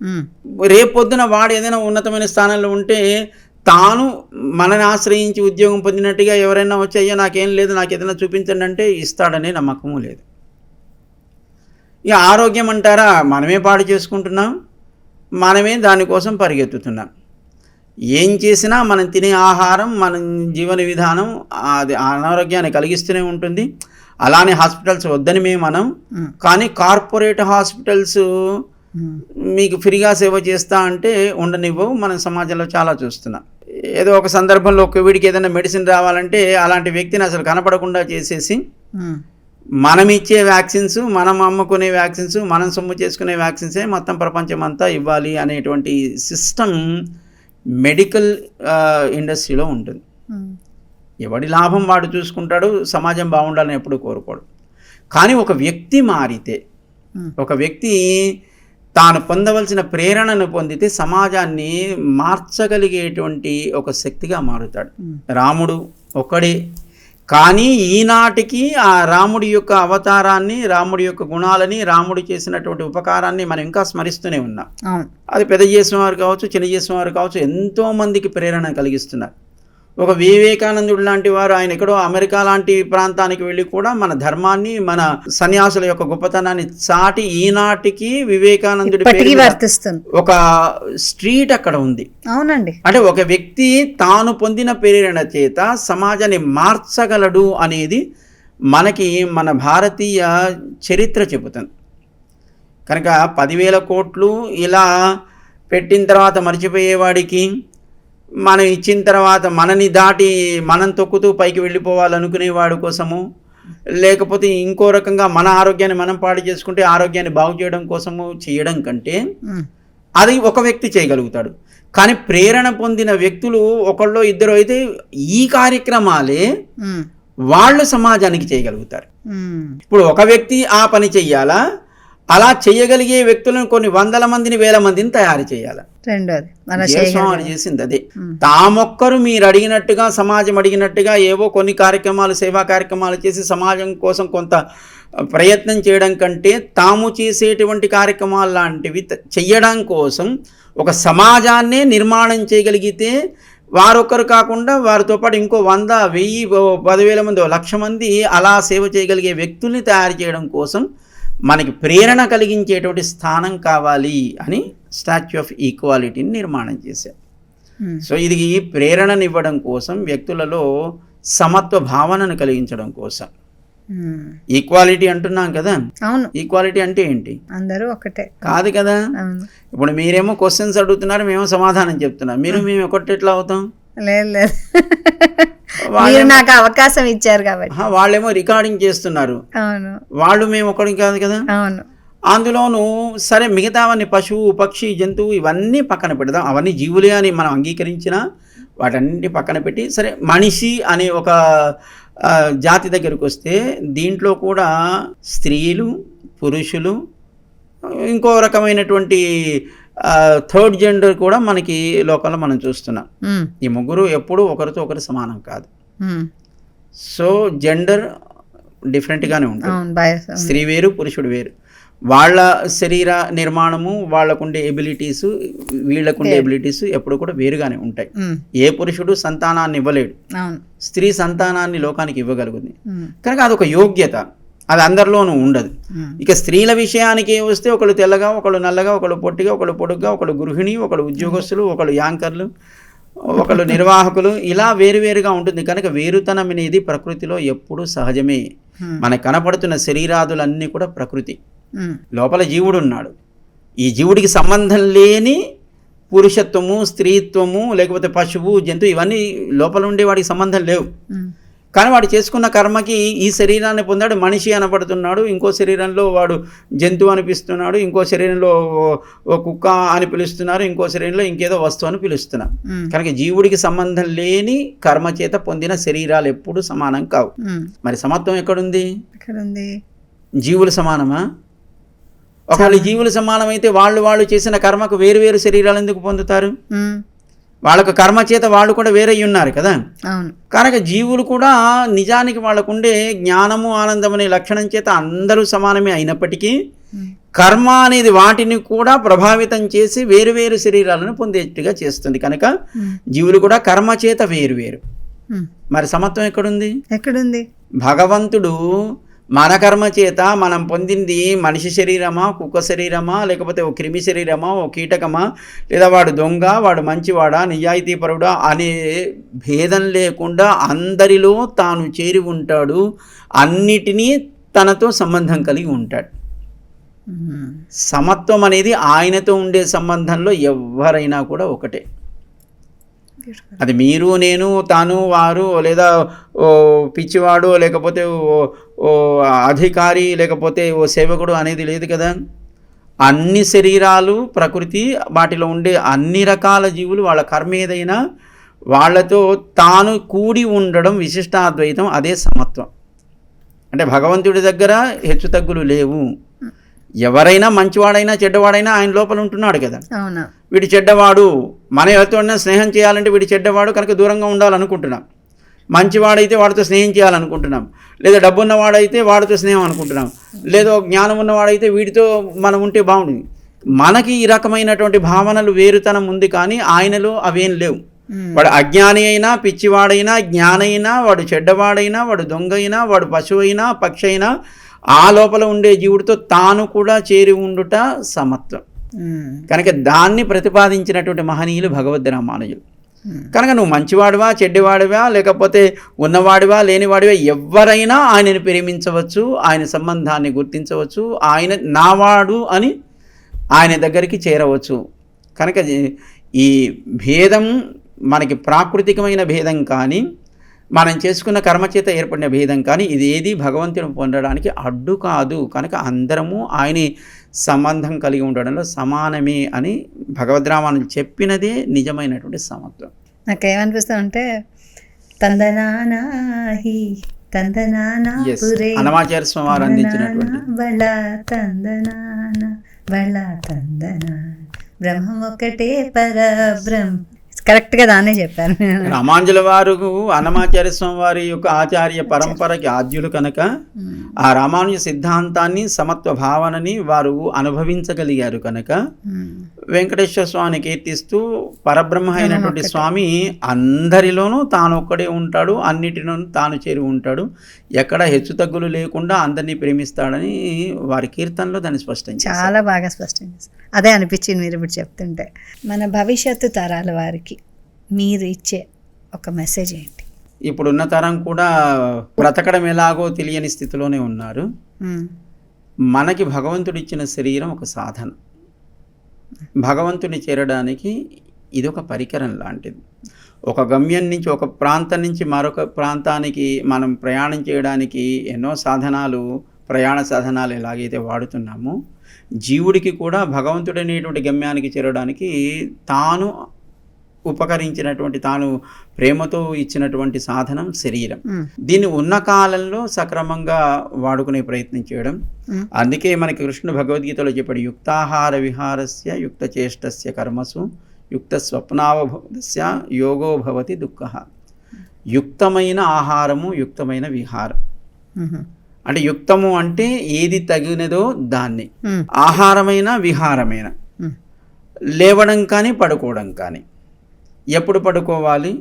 A: రేపొద్దున వాడు ఏదైనా ఉన్నతమైన స్థానంలో ఉంటే తాను మనని ఆశ్రయించి ఉద్యోగం పొందినట్టుగా ఎవరైనా వచ్చి అయ్యో నాకేం లేదు నాకు ఏదైనా చూపించండి అంటే ఇస్తాడనే నమ్మకము లేదు. ఇక ఆరోగ్యం అంటారా, మనమే పాడు చేసుకుంటున్నాం, మనమే దానికోసం పరిగెత్తుతున్నాం. ఏం చేసినా మనం తినే ఆహారం మన జీవన విధానం అది అనారోగ్యాన్ని కలిగిస్తూనే ఉంటుంది. అలానే హాస్పిటల్స్ వద్దని మనం, కానీ కార్పొరేట్ హాస్పిటల్స్ మీకు ఫ్రీగా సేవ చేస్తా అంటే ఉండనివ్వవు. మనం సమాజంలో చాలా చూస్తున్నాం. ఏదో ఒక సందర్భంలో కోవిడ్కి ఏదైనా మెడిసిన్ రావాలంటే అలాంటి వ్యక్తిని అసలు కనపడకుండా చేసేసి మనం ఇచ్చే వ్యాక్సిన్స్, మనం అమ్ముకునే వ్యాక్సిన్స్, మనం సొమ్ము చేసుకునే వ్యాక్సిన్సే మొత్తం ప్రపంచం అంతా ఇవ్వాలి అనేటువంటి సిస్టమ్ మెడికల్ ఇండస్ట్రీలో ఉంటుంది. ఎవడి లాభం వాడు చూసుకుంటాడు, సమాజం బాగుండాలని ఎప్పుడు కోరుకోడు. కానీ ఒక వ్యక్తి మారితే, ఒక వ్యక్తి తాను పొందవలసిన ప్రేరణను పొందితే సమాజాన్ని మార్చగలిగేటువంటి ఒక శక్తిగా మారుతాడు. రాముడు ఒక్కడే, కానీ ఈనాటికి ఆ రాముడి యొక్క అవతారాన్ని, రాముడి యొక్క గుణాలని, రాముడు చేసినటువంటి ఉపకారాన్ని మనం ఇంకా స్మరిస్తూనే ఉన్నాం. అది పెద్ద చేసిన వారు కావచ్చు, చిన్న చేసిన వారు కావచ్చు, ఎంతోమందికి ప్రేరణ కలిగిస్తున్నారు. ఒక వివేకానందుడు లాంటి వారు ఆయన ఎక్కడో అమెరికా లాంటి ప్రాంతానికి వెళ్ళి కూడా మన ధర్మాన్ని, మన సన్యాసుల యొక్క గొప్పతనాన్ని చాటి ఈనాటికి వివేకానందుడి ఒక స్ట్రీట్ అక్కడ ఉంది.
B: అవునండి.
A: అంటే ఒక వ్యక్తి తాను పొందిన ప్రేరణ చేత సమాజాన్ని మార్చగలడు అనేది మనకి మన భారతీయ చరిత్ర చెబుతుంది. కనుక 10,000 కోట్లు ఇలా పెట్టిన తర్వాత మర్చిపోయేవాడికి, మనం ఇచ్చిన తర్వాత మనని దాటి మనం తొక్కుతూ పైకి వెళ్ళిపోవాలనుకునే వాడి కోసము, లేకపోతే ఇంకో రకంగా మన ఆరోగ్యాన్ని మనం పాడు చేసుకుంటే ఆరోగ్యాన్ని బాగు చేయడం కోసము చేయడం కంటే అది ఒక వ్యక్తి చేయగలుగుతాడు. కానీ ప్రేరణ పొందిన వ్యక్తులు ఒకళ్ళు ఇద్దరు అయితే ఈ కార్యక్రమాలే వాళ్ళు సమాజానికి చేయగలుగుతారు. ఇప్పుడు ఒక వ్యక్తి ఆ పని చెయ్యాలా, అలా చేయగలిగే వ్యక్తులను కొన్ని 100 మందిని 1000 మందిని తయారు చేయాలి. స్వామి చేసింది అదే. తామొక్కరు మీరు అడిగినట్టుగా, సమాజం అడిగినట్టుగా ఏవో కొన్ని కార్యక్రమాలు, సేవా కార్యక్రమాలు చేసి సమాజం కోసం కొంత ప్రయత్నం చేయడం కంటే తాము చేసేటువంటి కార్యక్రమాలు లాంటివి చెయ్యడం కోసం ఒక సమాజాన్నే నిర్మాణం చేయగలిగితే వారొక్కరు కాకుండా వారితో పాటు ఇంకో 100, 1000, 10,000 మంది, 1,00,000 మంది అలా సేవ చేయగలిగే వ్యక్తుల్ని తయారు చేయడం కోసం మనకి ప్రేరణ కలిగించేటువంటి స్థానం కావాలి అని స్టాచ్యూ ఆఫ్ ఈక్వాలిటీని నిర్మాణం చేశారు. సో ఇది ప్రేరణనివ్వడం కోసం, వ్యక్తులలో సమత్వ భావనను కలిగించడం కోసం. ఈక్వాలిటీ అంటున్నాం కదా.
B: అవును.
A: ఈక్వాలిటీ అంటే ఏంటి?
B: అందరూ ఒకటే
A: కాదు కదా. ఇప్పుడు మీరేమో క్వశ్చన్స్ అడుగుతున్నారు, మేము సమాధానం చెప్తున్నాం. మేము ఒకటి ఎట్లా అవుతాం?
B: లేదు, నాకు అవకాశం ఇచ్చారు కాబట్టి.
A: వాళ్ళేమో రికార్డింగ్ చేస్తున్నారు, వాళ్ళు మేము ఒకటి కాదు కదా.
B: అవును.
A: అందులోనూ సరే మిగతావన్నీ పశువు, పక్షి, జంతువు ఇవన్నీ పక్కన పెడదాం, అవన్నీ జీవులే అని మనం అంగీకరించినా వాటన్నింటి పక్కన పెట్టి సరే మనిషి అనే ఒక జాతి దగ్గరికి వస్తే దీంట్లో కూడా స్త్రీలు, పురుషులు, ఇంకో రకమైనటువంటి థర్డ్ జెండర్ కూడా మనకి లోకంలో మనం చూస్తున్నాం. ఈ ముగ్గురు ఎప్పుడూ ఒకరితో ఒకరు సమానం కాదు. సో జెండర్ డిఫరెంట్గానే ఉంటుంది. స్త్రీ వేరు, పురుషుడు వేరు. వాళ్ళ శరీర నిర్మాణము, వాళ్ళకుండే ఎబిలిటీస్, వీళ్ళకుండే ఎబిలిటీస్ ఎప్పుడు కూడా వేరుగానే ఉంటాయి. ఏ పురుషుడు సంతానాన్ని ఇవ్వలేడు, స్త్రీ సంతానాన్ని లోకానికి ఇవ్వగలుగుతుంది. కనుక అదొక యోగ్యత. అది అందరిలోనూ ఉండదు. ఇక స్త్రీల విషయానికి వస్తే ఒకళ్ళు తెల్లగా, ఒకళ్ళు నల్లగా, ఒకళ్ళు పొట్టిగా, ఒకళ్ళు పొడుగ్గా, ఒకళ్ళు గృహిణి, ఒకళ్ళు ఉద్యోగస్తులు, ఒకళ్ళు యాంకర్లు, ఒకళ్ళు నిర్వాహకులు, ఇలా వేరువేరుగా ఉంటుంది. కనుక వేరుతనం అనేది ప్రకృతిలో ఎప్పుడూ సహజమే. మనకు కనపడుతున్న శరీరాదులన్నీ కూడా ప్రకృతి. లోపల జీవుడు ఉన్నాడు. ఈ జీవుడికి సంబంధం లేని పురుషత్వము, స్త్రీత్వము, లేకపోతే పశువు, జంతువు, ఇవన్నీ లోపల ఉండే వాడికి సంబంధం లేవు. కానీ వాడు చేసుకున్న కర్మకి ఈ శరీరాన్ని పొందాడు, మనిషి అనపడుతున్నాడు. ఇంకో శరీరంలో వాడు జంతువు అనిపిస్తున్నాడు, ఇంకో శరీరంలో కుక్క అని పిలుస్తున్నారు, ఇంకో శరీరంలో ఇంకేదో వస్తువు అని పిలుస్తున్నారు. కనుక జీవుడికి సంబంధం లేని కర్మ చేత పొందిన శరీరాలు ఎప్పుడు సమానం కావు. మరి సమత్వం ఎక్కడుంది? జీవులు సమానమా? ఒకవేళ జీవులు సమానమైతే వాళ్ళు చేసిన కర్మకు వేరు వేరు శరీరాలు ఎందుకు పొందుతారు? వాళ్ళకు కర్మ చేత వాళ్ళు కూడా వేరై ఉన్నారు కదా. కనుక జీవులు కూడా నిజానికి వాళ్ళకు ఉండే జ్ఞానము, ఆనందం అనే లక్షణం చేత అందరూ సమానమే అయినప్పటికీ కర్మ అనేది వాటిని కూడా ప్రభావితం చేసి వేరు వేరు శరీరాలను పొందేట్టుగా చేస్తుంది. కనుక జీవులు కూడా కర్మ చేత వేరు వేరు. మరి సమత్వం ఎక్కడుంది? భగవంతుడు మన కర్మ చేత మనం పొందింది మనిషి శరీరమా, కుక్క శరీరమా, లేకపోతే ఓ క్రిమి శరీరమా, ఓ కీటకమా, లేదా వాడు దొంగ, వాడు మంచివాడా, నిజాయితీపరుడా అనే భేదం లేకుండా అందరిలో తాను చేరి ఉంటాడు. అన్నిటినీ తనతో సంబంధం కలిగి ఉంటాడు. సమత్వం అనేది ఆయనతో ఉండే సంబంధంలో ఎవరైనా కూడా ఒకటే. అది మీరు, నేను, తాను, వారు, లేదా ఓ పిచ్చివాడు, లేకపోతే ఓ అధికారి, లేకపోతే ఓ సేవకుడు అనేది లేదు కదా. అన్ని శరీరాలు ప్రకృతి, వాటిలో ఉండే అన్ని రకాల జీవులు వాళ్ళ కర్మ ఏదైనా వాళ్ళతో తాను కూడి ఉండడం విశిష్టాద్వైతం, అదే సమత్వం. అంటే భగవంతుడి దగ్గర హెచ్చుతగ్గులు లేవు. ఎవరైనా మంచివాడైనా చెడ్డవాడైనా ఆయన లోపల ఉంటున్నాడు కదా. వీడు చెడ్డవాడు, మన ఎవరితోనైనా స్నేహం చేయాలంటే వీడు చెడ్డవాడు కనుక దూరంగా ఉండాలనుకుంటున్నాం. మంచివాడైతే వాడితో స్నేహం చేయాలనుకుంటున్నాం, లేదా డబ్బున్నవాడైతే వాడితో స్నేహం అనుకుంటున్నాం, లేదా జ్ఞానం ఉన్నవాడైతే వీడితో మనం ఉంటే బాగుంటుంది. మనకి ఈ రకమైనటువంటి భావనలు, వేరుతనం ఉంది, కానీ ఆయనలో అవేం లేవు. వాడు అజ్ఞాని అయినా, పిచ్చివాడైనా, జ్ఞానైనా, వాడు చెడ్డవాడైనా, వాడు దొంగ అయినా, వాడు పశువు అయినా, పక్షి అయినా, ఆ లోపల ఉండే జీవుడితో తాను కూడా చేరి ఉండుట సమత్వం. కనుక దాన్ని ప్రతిపాదించినటువంటి మహనీయులు భగవద్ రామానుజులు. కనుక నువ్వు మంచివాడివా, చెడ్డవాడివా, లేకపోతే ఉన్నవాడివా, లేనివాడివా, ఎవరైనా ఆయనని ప్రేమించవచ్చు, ఆయన సంబంధాన్ని గుర్తించవచ్చు, ఆయన నావాడు అని ఆయన దగ్గరికి చేరవచ్చు. కనుక ఈ భేదం మనకి ప్రాకృతికమైన భేదం కానీ, మనం చేసుకున్న కర్మచేత ఏర్పడిన భేదం కానీ, ఇది ఏది భగవంతుని పొందడానికి అడ్డు కాదు. కనుక అందరము ఆయన సంబంధం కలిగి ఉండడంలో సమానమే అని భగవద్రామానుజులు చెప్పినదే నిజమైనటువంటి సమత్వం.
B: నాకేమనిపిస్తుందంటే తందనానాహి తందనానా పురే
A: అన్నమాచార్య స్వామి వారు అందించినటువంటి
B: బళ తందనాన బళ తందనా బ్రహ్మం ఒకటే పరబ్రహ్మ. కరెక్ట్గా దాన్నే చెప్పారు.
A: రామానుజుల వారు అన్నమాచార్య స్వామి వారి యొక్క ఆచార్య పరంపరకి ఆద్యులు కనుక ఆ రామానుజ సిద్ధాంతాన్ని, సమత్వ భావనని వారు అనుభవించగలిగారు కనుక వెంకటేశ్వర స్వామిని కీర్తిస్తూ పరబ్రహ్మ అయినటువంటి స్వామి అందరిలోనూ తాను ఒక్కడే ఉంటాడు, అన్నిటిలోనూ తాను చేరి ఉంటాడు, ఎక్కడ హెచ్చుతగ్గులు లేకుండా అందరినీ ప్రేమిస్తాడని వారి కీర్తనలో దాన్ని స్పష్టం చేశారు.
B: చాలా బాగా స్పష్టం చేశారు. అదే అనిపించింది మీరు ఇప్పుడు చెప్తుంటే. మన భవిష్యత్తు తరాల వారికి మీరు ఇచ్చే ఒక మెసేజ్ ఏంటి?
A: ఇప్పుడున్న తరం కూడా బ్రతకడం ఎలాగో తెలియని స్థితిలోనే ఉన్నారు. మనకి భగవంతుడు ఇచ్చిన శరీరం ఒక సాధన. భగవంతుని చేరడానికి ఇది ఒక పరికరం లాంటిది. ఒక గమ్యం నుంచి, ఒక ప్రాంతం నుంచి మరొక ప్రాంతానికి మనం ప్రయాణం చేయడానికి ఎన్నో సాధనాలు, ప్రయాణ సాధనాలు ఎలాగైతే వాడుతున్నామో, జీవుడికి కూడా భగవంతుడనేటువంటి గమ్యానికి చేరడానికి తాను ఉపకరించినటువంటి, తాను ప్రేమతో ఇచ్చినటువంటి సాధనం శరీరం. దీన్ని ఉన్న కాలంలో సక్రమంగా వాడుకునే ప్రయత్నం చేయడం. అందుకే మనకి కృష్ణుడు భగవద్గీతలో చెప్పాడు, యుక్తాహార విహారస్య యుక్త చేష్టస్య కర్మసు యుక్త స్వప్నావభూతస్య యోగో భవతి దుఃఖః. యుక్తమైన ఆహారము, యుక్తమైన విహారం. అంటే యుక్తము అంటే ఏది తగినదో దాన్ని, ఆహారమైన విహారమైన, లేవడం కానీ పడుకోవడం కానీ, ఎప్పుడు పడుకోవాలి,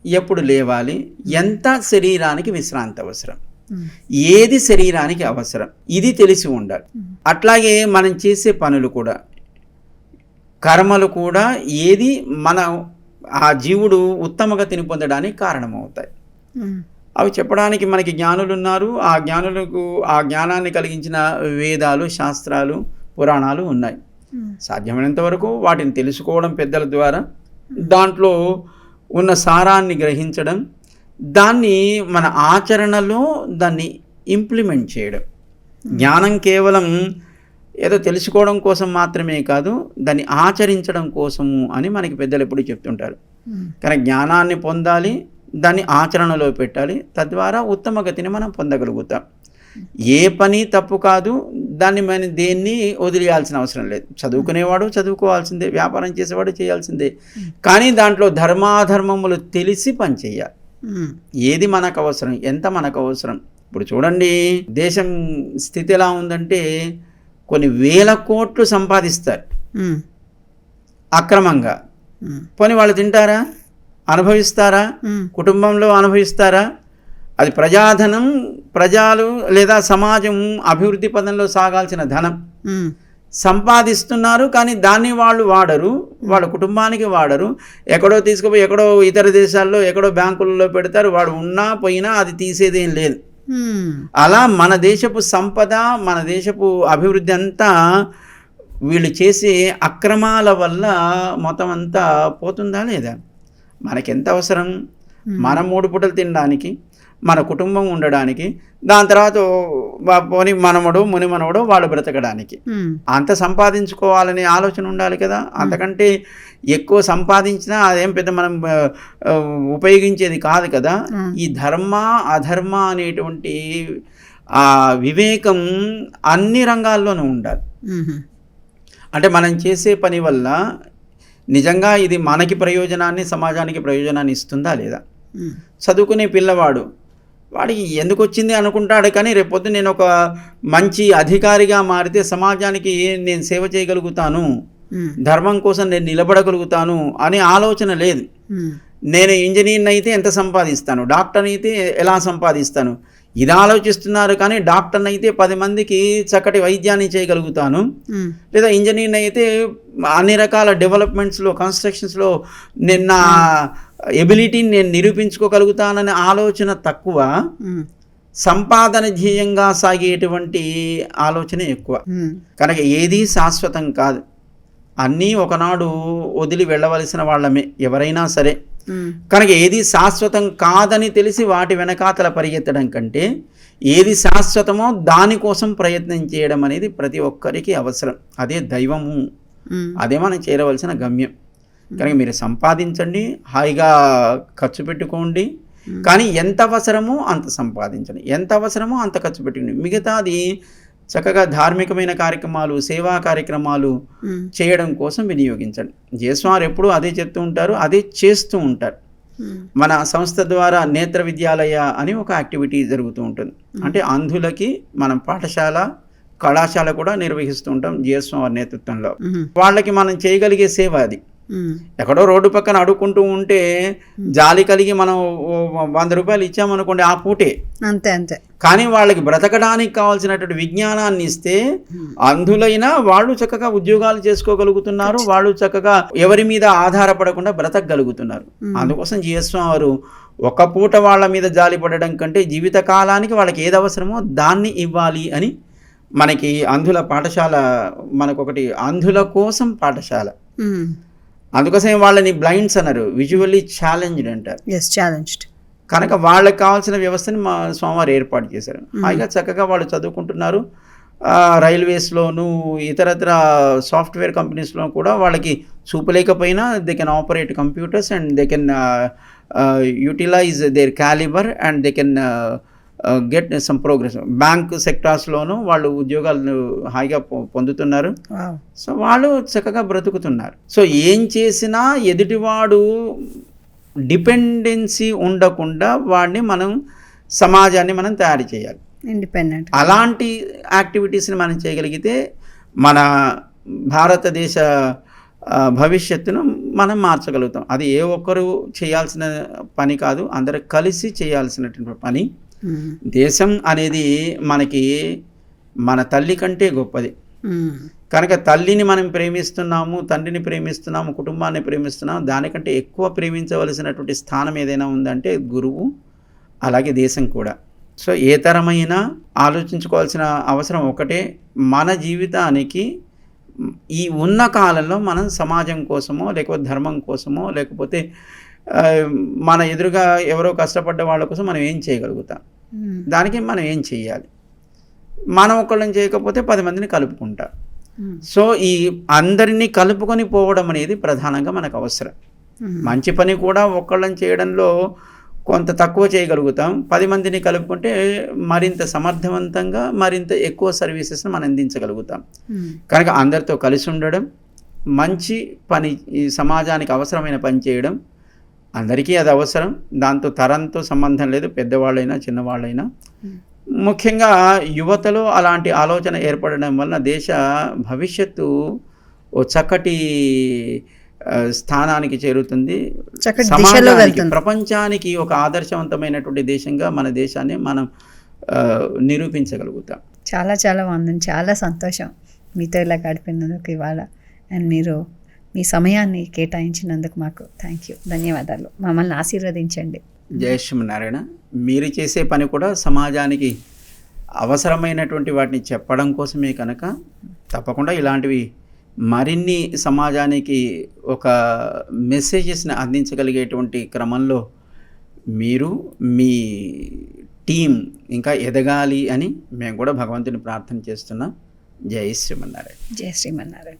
A: ఎప్పుడు లేవాలి, ఎంత శరీరానికి విశ్రాంతి అవసరం, ఏది శరీరానికి అవసరం ఇది తెలిసి ఉండాలి. అట్లాగే మనం చేసే పనులు కూడా, కర్మలు కూడా ఏది మన ఆ జీవుడు ఉత్తమగతిని పొందడానికి కారణమవుతాయి. అవి చెప్పడానికి మనకి జ్ఞానులు ఉన్నారు. ఆ జ్ఞానులకు ఆ జ్ఞానాన్ని కలిగించిన వేదాలు, శాస్త్రాలు, పురాణాలు ఉన్నాయి. సాధ్యమైనంత వరకు వాటిని తెలుసుకోవడం పెద్దల ద్వారా, దాంట్లో ఉన్న సారాన్ని గ్రహించడం, దాన్ని మన ఆచరణలో దాన్ని ఇంప్లిమెంట్ చేయడం. జ్ఞానం కేవలం ఏదో తెలుసుకోవడం కోసం మాత్రమే కాదు, దాన్ని ఆచరించడం కోసము అని మనకి పెద్దలు ఎప్పుడు చెప్తుంటారు. కానీ జ్ఞానాన్ని పొందాలి, దాన్ని ఆచరణలో పెట్టాలి, తద్వారా ఉత్తమ గతిని మనం పొందగలుగుతాం. ఏ పని తప్పు కాదు, దాన్ని మనం దేన్ని వదిలేయాల్సిన అవసరం లేదు. చదువుకునేవాడు చదువుకోవాల్సిందే, వ్యాపారం చేసేవాడు చేయాల్సిందే. కానీ దాంట్లో ధర్మాధర్మములు తెలిసి పని చేయాలి. ఏది మనకు అవసరం, ఎంత మనకు అవసరం. ఇప్పుడు చూడండి, దేశం స్థితి ఎలా ఉందంటే కొన్ని వేల కోట్లు సంపాదిస్తారు అక్రమంగా. పోనీ వాళ్ళు తింటారా, అనుభవిస్తారా, కుటుంబంలో అనుభవిస్తారా? అది ప్రజాధనం, ప్రజలు లేదా సమాజం అభివృద్ధి పదంలో సాగాల్సిన ధనం సంపాదిస్తున్నారు. కానీ దాన్ని వాళ్ళు వాడరు, వాళ్ళ కుటుంబానికి వాడరు. ఎక్కడో తీసుకుపోయి ఎక్కడో ఇతర దేశాల్లో ఎక్కడో బ్యాంకులలో పెడతారు. వాడు ఉన్నా పోయినా అది తీసేదేం లేదు. అలా మన దేశపు సంపద, మన దేశపు అభివృద్ధి అంతా వీళ్ళు చేసే అక్రమాల వల్ల మొత్తం అంతా పోతుందా లేదా? మనకెంత అవసరం? మనం 3 పూటలు తినడానికి, మన కుటుంబం ఉండడానికి, దాని తర్వాత పోని మనవడో మునిమనవడో వాళ్ళు బ్రతకడానికి. అంత సంపాదించుకోవాలనే ఆలోచన ఉండాలి కదా. అంతకంటే ఎక్కువ సంపాదించినా అదేం పెద్ద మనం ఉపయోగించేది కాదు కదా. ఈ ధర్మ అధర్మ అనేటువంటి ఆ వివేకం అన్ని రంగాల్లోనూ ఉండాలి. అంటే మనం చేసే పని వల్ల నిజంగా ఇది మనకి ప్రయోజనాన్ని, సమాజానికి ప్రయోజనాన్ని ఇస్తుందా లేదా? చదువుకునే పిల్లవాడు వాడికి ఎందుకు వచ్చింది అనుకుంటాడు, కానీ రేపొద్దు నేను ఒక మంచి అధికారిగా మారితే సమాజానికి నేను సేవ చేయగలుగుతాను, ధర్మం కోసం నేను నిలబడగలుగుతాను అనే ఆలోచన లేదు. నేను ఇంజనీర్ని అయితే ఎంత సంపాదిస్తాను, డాక్టర్ని అయితే ఎలా సంపాదిస్తాను, ఇది ఆలోచిస్తున్నారు. కానీ డాక్టర్ని అయితే 10 మందికి చక్కటి వైద్యాన్ని చేయగలుగుతాను, లేదా ఇంజనీర్ని అయితే అన్ని రకాల డెవలప్మెంట్స్లో, కన్స్ట్రక్షన్స్లో నేను నా ఎబిలిటీని నేను నిరూపించుకోగలుగుతాననే ఆలోచన తక్కువ, సంపాదన ధ్యేయంగా సాగేటువంటి ఆలోచన ఎక్కువ. కనుక ఏదీ శాశ్వతం కాదు, అన్నీ ఒకనాడు వదిలి వెళ్ళవలసిన వాళ్ళమే ఎవరైనా సరే. కనుక ఏది శాశ్వతం కాదని తెలిసి వాటి వెనకాతల పరిగెత్తడం కంటే ఏది శాశ్వతమో దానికోసం ప్రయత్నం చేయడం అనేది ప్రతి ఒక్కరికి అవసరం. అదే దైవము, అదే మనం చేరవలసిన గమ్యం. కనుక మీరు సంపాదించండి, హాయిగా ఖర్చు పెట్టుకోండి, కానీ ఎంత అవసరమో అంత సంపాదించండి, ఎంత అవసరమో అంత ఖర్చు పెట్టుకోండి. మిగతాది చక్కగా ధార్మికమైన కార్యక్రమాలు, సేవా కార్యక్రమాలు చేయడం కోసం వినియోగించండి. జయస్వామి ఎప్పుడూ అదే చెప్తూ ఉంటారు, అదే చేస్తూ ఉంటారు. మన సంస్థ ద్వారా నేత్ర విద్యాలయ అని ఒక యాక్టివిటీ జరుగుతూ ఉంటుంది. అంటే అంధులకి మనం పాఠశాల, కళాశాల కూడా నిర్వహిస్తూ ఉంటాం జయస్వామి నేతృత్వంలో. వాళ్ళకి మనం చేయగలిగే సేవ అది. ఎక్కడో రోడ్డు పక్కన అడుక్కుంటూ ఉంటే జాలి కలిగి మనం 100 రూపాయలు ఇచ్చామనుకోండి, ఆ పూటే
B: అంతే అంతే.
A: కానీ వాళ్ళకి బ్రతకడానికి కావాల్సినటువంటి విజ్ఞానాన్ని ఇస్తే అంధులైనా వాళ్ళు చక్కగా ఉద్యోగాలు చేసుకోగలుగుతున్నారు, వాళ్ళు చక్కగా ఎవరి మీద ఆధారపడకుండా బ్రతకగలుగుతున్నారు. అందుకోసం జిఎస్వామి వారు ఒక పూట వాళ్ళ మీద జాలి పడడం కంటే జీవితకాలానికి వాళ్ళకి ఏది అవసరమో దాన్ని ఇవ్వాలి అని మనకి అంధుల పాఠశాల, మనకొకటి అంధుల కోసం పాఠశాల. అందుకోసం వాళ్ళని బ్లైండ్స్ అన్నారు, విజువల్లీ ఛాలెంజ్డ్ అంటారు.
B: ఛాలెంజ్డ్.
A: కనుక వాళ్ళకి కావాల్సిన వ్యవస్థని మా స్వామివారు ఏర్పాటు చేశారు. హాయిగా చక్కగా వాళ్ళు చదువుకుంటున్నారు. రైల్వేస్లోను, ఇతరత్ర సాఫ్ట్వేర్ కంపెనీస్లో కూడా వాళ్ళకి చూపలేకపోయినా they can operate computers and they can utilise their calibre and they can get some progress. Bank సెక్టార్స్లోనూ వాళ్ళు ఉద్యోగాలను హాయిగా పొందుతున్నారు. సో వాళ్ళు చక్కగా బ్రతుకుతున్నారు. సో ఏం చేసినా ఎదుటివాడు డిపెండెన్సీ ఉండకుండా వాడిని మనం, సమాజాన్ని మనం తయారు చేయాలి,
B: ఇండిపెండెంట్.
A: అలాంటి యాక్టివిటీస్ని మనం చేయగలిగితే మన భారతదేశ భవిష్యత్తును మనం మార్చగలుగుతాం. అది ఏ ఒక్కరు చేయాల్సిన పని కాదు, అందరూ కలిసి చేయాల్సినటువంటి పని. దేశం అనేది మనకి మన తల్లి కంటే గొప్పది. కనుక తల్లిని మనం ప్రేమిస్తున్నాము, తండ్రిని ప్రేమిస్తున్నాము, కుటుంబాన్ని ప్రేమిస్తున్నాము. దానికంటే ఎక్కువ ప్రేమించవలసినటువంటి స్థానం ఏదైనా ఉందంటే గురువు, అలాగే దేశం కూడా. సో ఏ తరమైనా ఆలోచించుకోవాల్సిన అవసరం ఒకటే, మన జీవితానికి ఈ ఉన్న కాలంలో మనం సమాజం కోసమో, లేకపోతే ధర్మం కోసమో, లేకపోతే మన ఎదురుగా ఎవరో కష్టపడ్డ వాళ్ళ కోసం మనం ఏం చేయగలుగుతాం, దానికి మనం ఏం చేయాలి. మనం ఒకళ్ళని చేయకపోతే 10 మందిని కలుపుకుంటాం. సో ఈ అందరినీ కలుపుకొని పోవడం అనేది ప్రధానంగా మనకు అవసరం. మంచి పని కూడా ఒకళ్ళని చేయడంలో కొంత తక్కువ చేయగలుగుతాం. 10 మందిని కలుపుకుంటే మరింత సమర్థవంతంగా, మరింత ఎక్కువ సర్వీసెస్ని మనం అందించగలుగుతాం. కనుక అందరితో కలిసి ఉండడం, మంచి పని, ఈ సమాజానికి అవసరమైన పని చేయడం, అందరికీ అది అవసరం. దాంతో తరంతో సంబంధం లేదు, పెద్దవాళ్ళైనా చిన్నవాళ్ళైనా. ముఖ్యంగా యువతలో అలాంటి ఆలోచన ఏర్పడడం వలన దేశ భవిష్యత్తు ఓ చక్కటి స్థానానికి చేరుతుంది. సమాజానికి, ప్రపంచానికి ఒక ఆదర్శవంతమైనటువంటి దేశంగా మన దేశాన్ని మనం నిరూపించగలుగుతాం.
B: చాలా చాలా బాగుంది. చాలా సంతోషం మీతో ఇలా గడిపినందుకు ఇవాళ. అండ్ మీరు మీ సమయాన్ని కేటాయించినందుకు మాకు థ్యాంక్ యూ, ధన్యవాదాలు. మమ్మల్ని ఆశీర్వదించండి.
A: జయ శ్రీమన్నారాయణ. మీరు చేసే పని కూడా సమాజానికి అవసరమైనటువంటి వాటిని చెప్పడం కోసమే కనుక తప్పకుండా ఇలాంటివి మరిన్ని సమాజానికి ఒక మెసేజెస్ని అందించగలిగేటువంటి క్రమంలో మీరు, మీ టీం ఇంకా ఎదగాలి అని మేము కూడా భగవంతుని ప్రార్థన చేస్తున్నాం. జై శ్రీమన్నారాయణ.
B: జై శ్రీమన్నారాయణ.